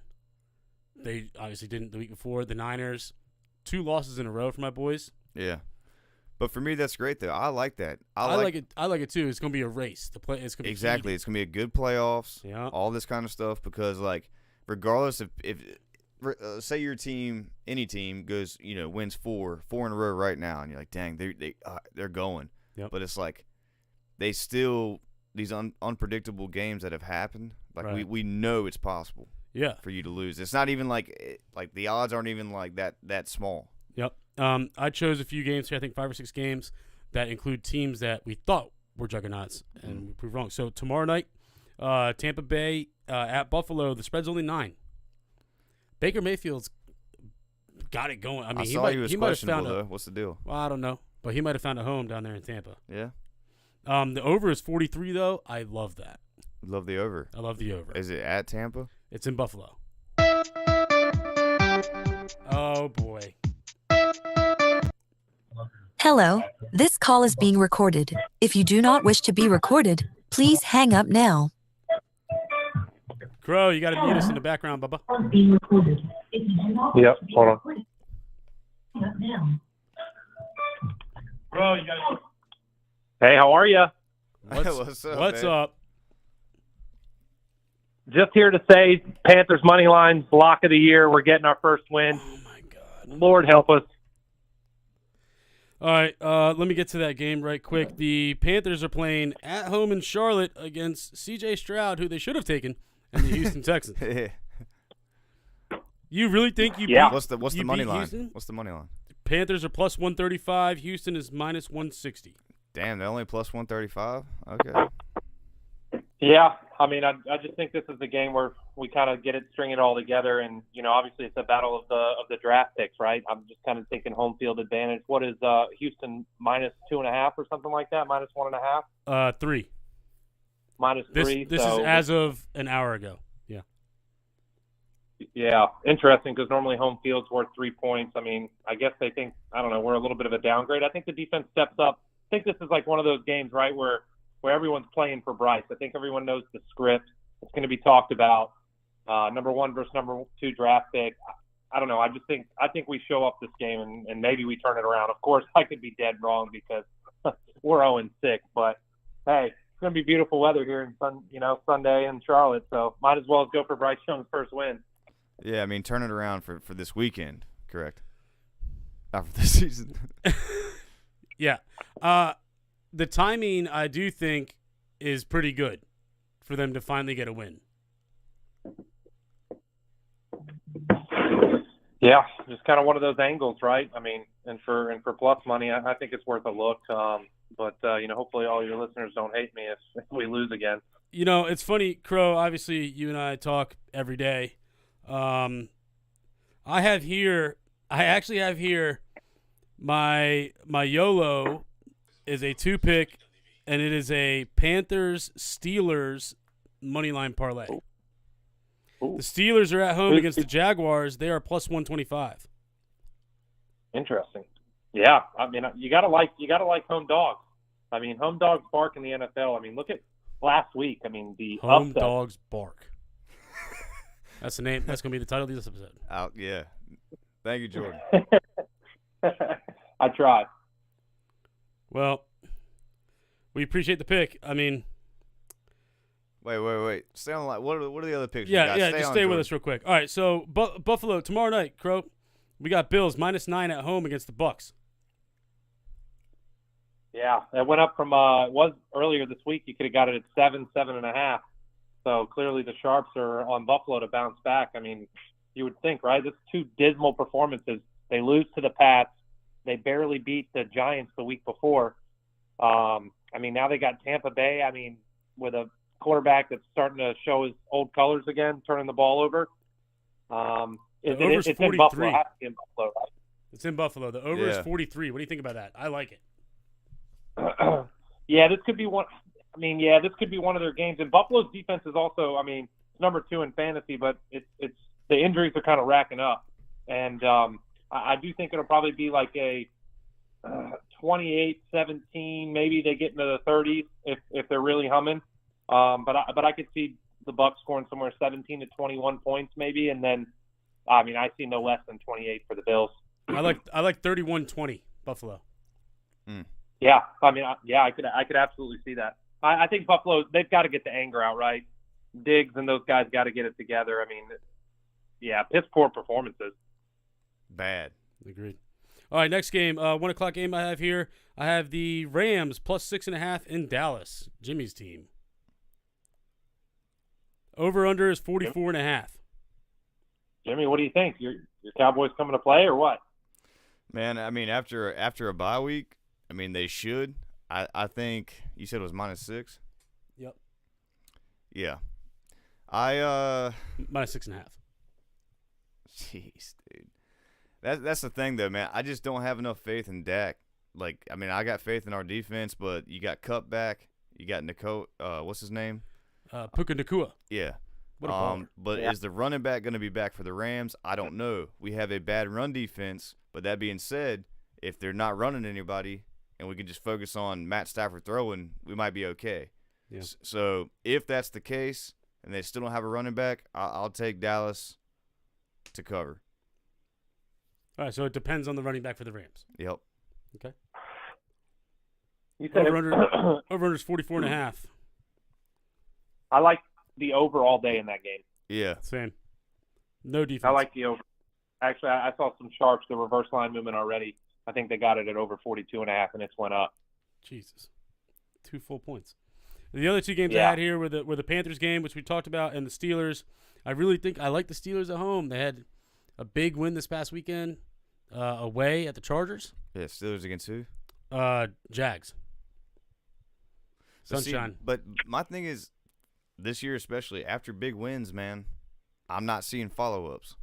they obviously didn't the week before. The Niners, 2 losses in a row for my boys. Yeah. But for me, that's great, though. I like that. I like it. I like it too. It's gonna be a race. It's gonna be exactly. It's gonna be a good playoffs. Yeah. All this kind of stuff because, like, regardless if say your team, any team goes, wins 4 in a row right now, and you're like, dang, they're going. Yep. But it's like they still these unpredictable games that have happened. Like right. we know it's possible. Yeah. For you to lose, it's not even like the odds aren't even like that small. Yep. I chose a few games here, I think 5 or 6 games that include teams that we thought were juggernauts, and we proved wrong. So tomorrow night, Tampa Bay at Buffalo. The spread's only 9. Baker Mayfield's got it going. I mean, he might have found though. What's the deal? Well, I don't know, but he might have found a home down there in Tampa. Yeah. The over is 43 though. I love that. Love the over. I love the over. Is it at Tampa? It's in Buffalo. Oh boy. Hello, this call is being recorded. If you do not wish to be recorded, please hang up now. Crow, you got to mute us in the background, Bubba. Yep, hold on. Crow, you got to. Hey, how are you? What's up? Just here to say, Panthers money line, lock of the year. We're getting our first win. Oh my God! Lord help us. All right, let me get to that game right quick. The Panthers are playing at home in Charlotte against C.J. Stroud, who they should have taken, and the Houston Texans. You really think you? Yeah. What's the money line? Houston? What's the money line? Panthers are plus 135. Houston is minus 160. Damn, they're only plus 135. Okay. Yeah, I mean, I just think this is the game where we kind of get it, string it all together, and obviously it's a battle of the draft picks, right? I'm just kind of thinking home field advantage. What is Houston minus 2.5 or something like that? Minus 1.5? 3. Minus 3. This is as of an hour ago. Yeah. Yeah, interesting because normally home field's worth 3 points. I mean, I guess they think we're a little bit of a downgrade. I think the defense steps up. I think this is like one of those games, right, where everyone's playing for Bryce. I think everyone knows the script. It's going to be talked about. Number 1 versus number 2 draft pick. I don't know. I think we show up this game and maybe we turn it around. Of course, I could be dead wrong because we're 0-6. But hey, it's going to be beautiful weather here in Sunday in Charlotte. So might as well go for Bryce Young's first win. Yeah, I mean, turn it around for this weekend. Correct. Not for this season. Yeah. The timing, I do think, is pretty good for them to finally get a win. Yeah, just kind of one of those angles, right? I mean, and for plus money, I think it's worth a look. But hopefully all your listeners don't hate me if we lose again. It's funny, Crow. Obviously, you and I talk every day. I actually have here my YOLO is a 2-pick, and it is a Panthers-Steelers moneyline parlay. Ooh. The Steelers are at home against the Jaguars. They are plus 125. Interesting. Yeah, I mean, you gotta like home dogs. I mean, home dogs bark in the NFL. I mean, look at last week. I mean, the home upset. dogs bark. That's the name. That's gonna be the title of this episode. Yeah. Thank you, Jordan. I tried. Well, we appreciate the pick. I mean, wait. Stay on the line. What are the other picks? Yeah. Just stay with us real quick. All right. So Buffalo tomorrow night, Crow. We got Bills minus 9 at home against the Bucks. Yeah, it went up from it was earlier this week. You could have got it at 7.5. So clearly the Sharps are on Buffalo to bounce back. I mean, you would think, right? This 2 dismal performances. They lose to the Pats. They barely beat the Giants the week before. I mean, now they got Tampa Bay. I mean, with a quarterback that's starting to show his old colors again, turning the ball over. It's in Buffalo. It has to be in Buffalo, right? It's in Buffalo. The over is 43. What do you think about that? I like it. Yeah, this could be one. I mean, yeah, this could be one of their games. And Buffalo's defense is also, I mean, number 2 in fantasy, but it's the injuries are kind of racking up. And I do think it'll probably be like a 28-17. Maybe they get into the 30s if they're really humming. But I could see the Bucs scoring somewhere 17 to 21 points maybe, and then I mean I see no less than 28 for the Bills. I like 31-20 Buffalo. Yeah, I mean I could absolutely see that. I think Buffalo, they've got to get the anger out, right? Diggs and those guys got to get it together. I mean, yeah, piss poor performances. Bad. Agreed. All right, next game, 1 o'clock game I have here. I have the Rams plus 6.5 in Dallas, Jimmy's team. Over/under is 44.5. Jimmy, what do you think? Your Cowboys coming to play or what? Man, I mean, after a bye week, I mean, they should. I think you said it was -6. Yep. Yeah. -6.5. Jeez, dude. That's the thing, though, man. I just don't have enough faith in Dak. Like, I mean, I got faith in our defense, but you got Kupp back. You got what's his name? Puka Nacua. Yeah. What a baller. But is the running back going to be back for the Rams? I don't know. We have a bad run defense, but that being said, if they're not running anybody and we can just focus on Matt Stafford throwing, we might be okay. Yeah. So if that's the case and they still don't have a running back, I'll take Dallas to cover. All right, so it depends on the running back for the Rams. Yep. Okay. You said over/under is 44.5. I like the over all day in that game. Yeah. Same. No defense. I like the over. Actually, I saw some sharps, the reverse line movement already. I think they got it at over 42.5, and it's went up. Jesus. 2 full points. The other 2 games I had here were the Panthers game, which we talked about, and the Steelers. I really think I like the Steelers at home. They had a big win this past weekend away at the Chargers. Yeah, Steelers against who? Jags. Sunshine. But my thing is, this year especially, after big wins, man, I'm not seeing follow-ups.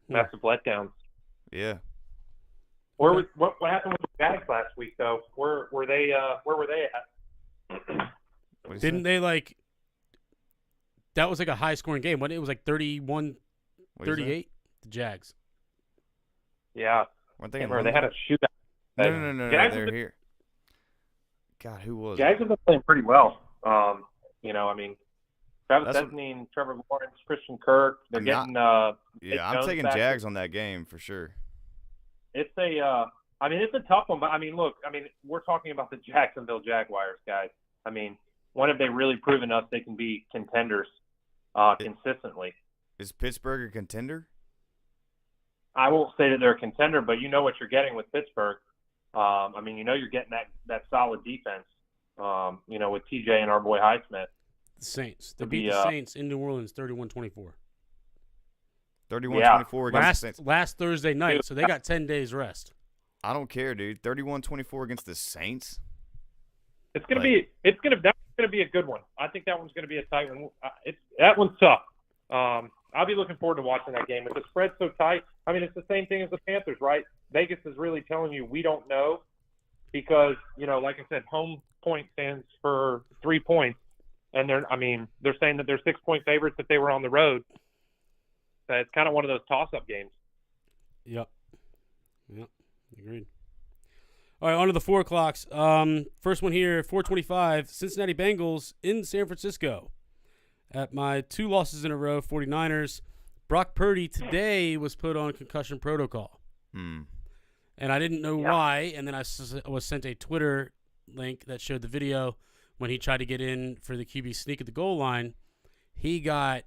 Massive letdowns. Yeah. What happened with the Jags last week, though? Where were they at? Didn't they, like – that was like a high-scoring game, wasn't it? It was like 31-38, the Jags. Yeah. Weren't they they had a shootout. No, they're here. God, who was Jags have been playing pretty well. You know, I mean, Travis Etienne, and Trevor Lawrence, Christian Kirk, they're getting I'm taking Jags on that game for sure. It's it's a tough one, but I mean, look, we're talking about the Jacksonville Jaguars, guys. I mean, when have they really proven us they can be contenders consistently? Is Pittsburgh a contender? I won't say that they're a contender, but you know what you're getting with Pittsburgh. You're getting that solid defense. With TJ and our boy Highsmith. The Saints. They beat the Saints in New Orleans 31-24. 31-24 against the Saints. Last Thursday night, so they got 10 days rest. I don't care, dude. 31-24 against the Saints? That's gonna be a good one. I think that one's gonna be a tight one. That one's tough. I'll be looking forward to watching that game. If the spread's so tight, it's the same thing as the Panthers, right? Vegas is really telling you we don't know because, like I said, home point stands for 3 points, and they're saying that they're 6-point favorites if they were on the road. So it's kind of one of those toss-up games. Yep, agreed. All right, on to the 4 o'clocks. First one here, 4:25, Cincinnati Bengals in San Francisco. At my 2 losses in a row, 49ers, Brock Purdy today was put on concussion protocol. And I didn't know why, and then I was sent a Twitter link that showed the video when he tried to get in for the QB sneak at the goal line. He got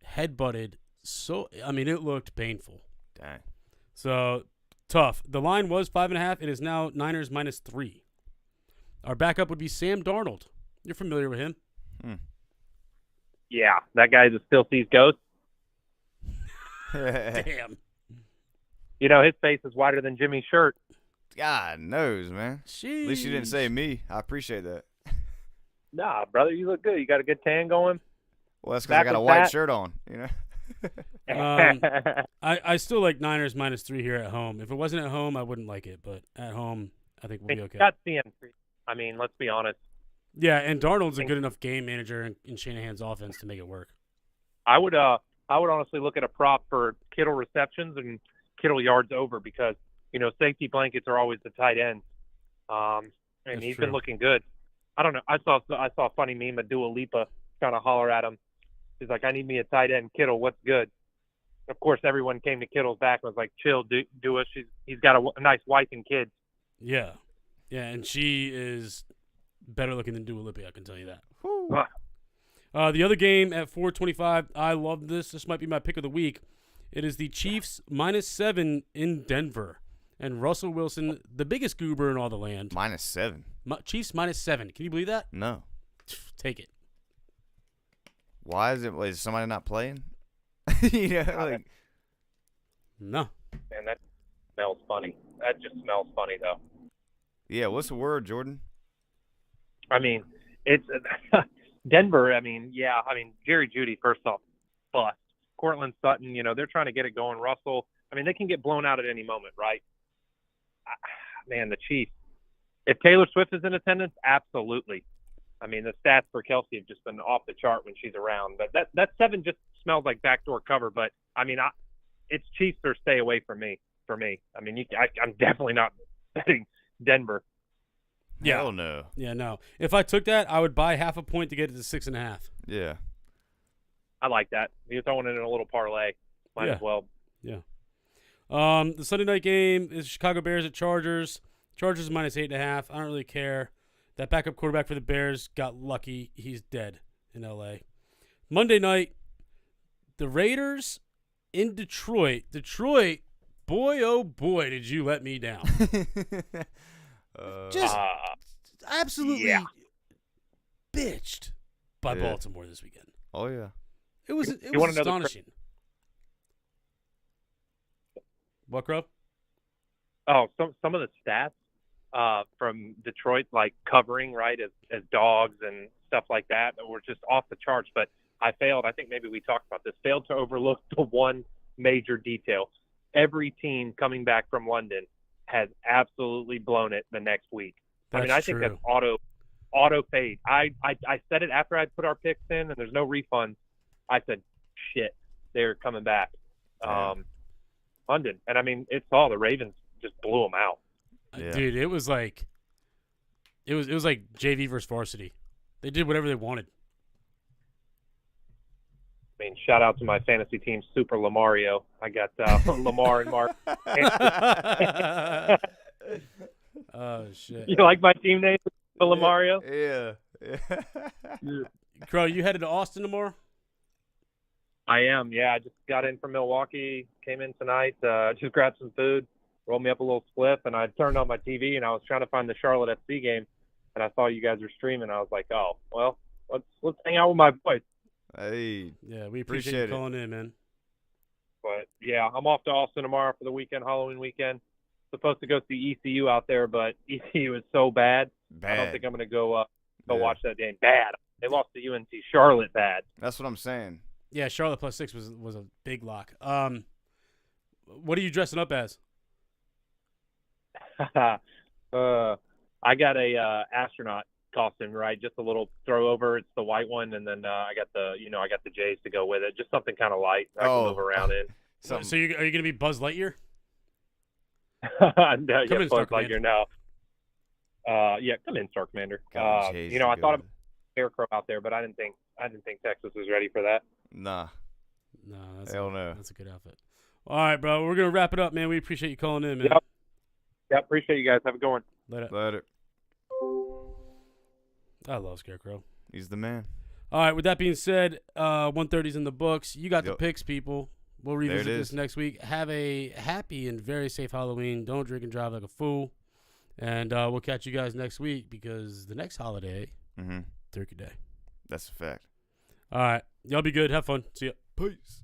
headbutted. It looked painful. Dang. So, tough. The line was 5.5. It is now Niners -3. Our backup would be Sam Darnold. You're familiar with him. Yeah, that guy that still sees ghosts. Damn. His face is wider than Jimmy's shirt. God knows, man. Sheesh. At least you didn't say me. I appreciate that. Nah, brother, you look good. You got a good tan going. Well, that's because I got a white shirt on, I still like Niners -3 here at home. If it wasn't at home, I wouldn't like it, but at home, I think we'll be okay. Got CMC. Let's be honest. Yeah, and Darnold's a good enough game manager in Shanahan's offense to make it work. I would honestly look at a prop for Kittle receptions and Kittle yards over because, safety blankets are always the tight ends. And That's he's true. been looking good. I don't know. I saw a funny meme of Dua Lipa trying to holler at him. He's like, I need me a tight end. Kittle, what's good? Of course, everyone came to Kittle's back and was like, chill, Dua. He's got a nice wife and kids. Yeah. Yeah, and she is better looking than Dua Lipa, I can tell you that. The other game at 425, I love this. This might be my pick of the week. It is the Chiefs -7 in Denver. And Russell Wilson, the biggest goober in all the land. -7. Chiefs -7. Can you believe that? No. Take it. Why is somebody not playing? No. Man, that smells funny. That just smells funny, though. Yeah, what's the word, Jordan? I mean, it's Denver. Jerry Jeudy, first off, bust. Cortland Sutton, they're trying to get it going. Russell, they can get blown out at any moment, right? Man, the Chiefs. If Taylor Swift is in attendance, absolutely. The stats for Kelsey have just been off the chart when she's around. But that 7 just smells like backdoor cover. But, it's Chiefs or stay away from me. I'm definitely not betting Denver. Yeah. Hell no. Yeah, no. If I took that, I would buy half a point to get it to 6.5. Yeah. I like that. You're throwing it in a little parlay. Might as well. Yeah. The Sunday night game is Chicago Bears at Chargers. Chargers -8.5. I don't really care. That backup quarterback for the Bears got lucky. He's dead in L.A. Monday night, the Raiders in Detroit. Detroit, boy, oh boy, did you let me down. Just absolutely bitched by Baltimore this weekend. Oh, yeah. It was astonishing. What, Crow? Oh, some of the stats from Detroit, like covering, right, as dogs and stuff like that, were just off the charts. But I failed. I think maybe we talked about this. Failed to overlook the one major detail. Every team coming back from London has absolutely blown it the next week. I think that's auto fade. I said it after I put our picks in, and there's no refunds. I said, shit, they're coming back. London. And it's all the Ravens just blew them out. Yeah. Dude, it was like JV versus varsity. They did whatever they wanted. Shout out to my fantasy team, Super Lamario. I got Lamar and Mark. Oh shit! You like my team name, Super Lamario? Yeah. Crow, you headed to Austin tomorrow? I am. Yeah, I just got in from Milwaukee. Came in tonight. Just grabbed some food. Rolled me up a little spliff, and I turned on my TV, and I was trying to find the Charlotte FC game, and I saw you guys were streaming. I was like, oh, well, let's hang out with my boys. Hey. Yeah, we appreciate you calling in, man. But, yeah, I'm off to Austin tomorrow for the weekend, Halloween weekend. Supposed to go see ECU out there, but ECU is so bad. I don't think I'm going to go watch that game. Bad. They lost to UNC Charlotte bad. That's what I'm saying. Yeah, Charlotte +6 was a big lock. What are you dressing up as? I got a astronaut costume, right? Just a little throw over. It's the white one, and then I got the J's to go with it. Just something kind of light I can move around in. So are you going to be Buzz Lightyear? No, Come in, Buzz Starkman. Lightyear now. Come in, Star Commander. I thought of Scarecrow out there, but I didn't think Texas was ready for that. Nah. No, that's a good outfit. All right, bro. We're gonna wrap it up, man. We appreciate you calling in, man. Yep. Appreciate you guys. Have a good one. Later. I love Scarecrow. He's the man. All right. With that being said, 130's in the books. You got the picks, people. We'll revisit this next week. Have a happy and very safe Halloween. Don't drink and drive like a fool. And we'll catch you guys next week because the next holiday, Turkey Day. That's a fact. All right. Y'all be good. Have fun. See ya. Peace.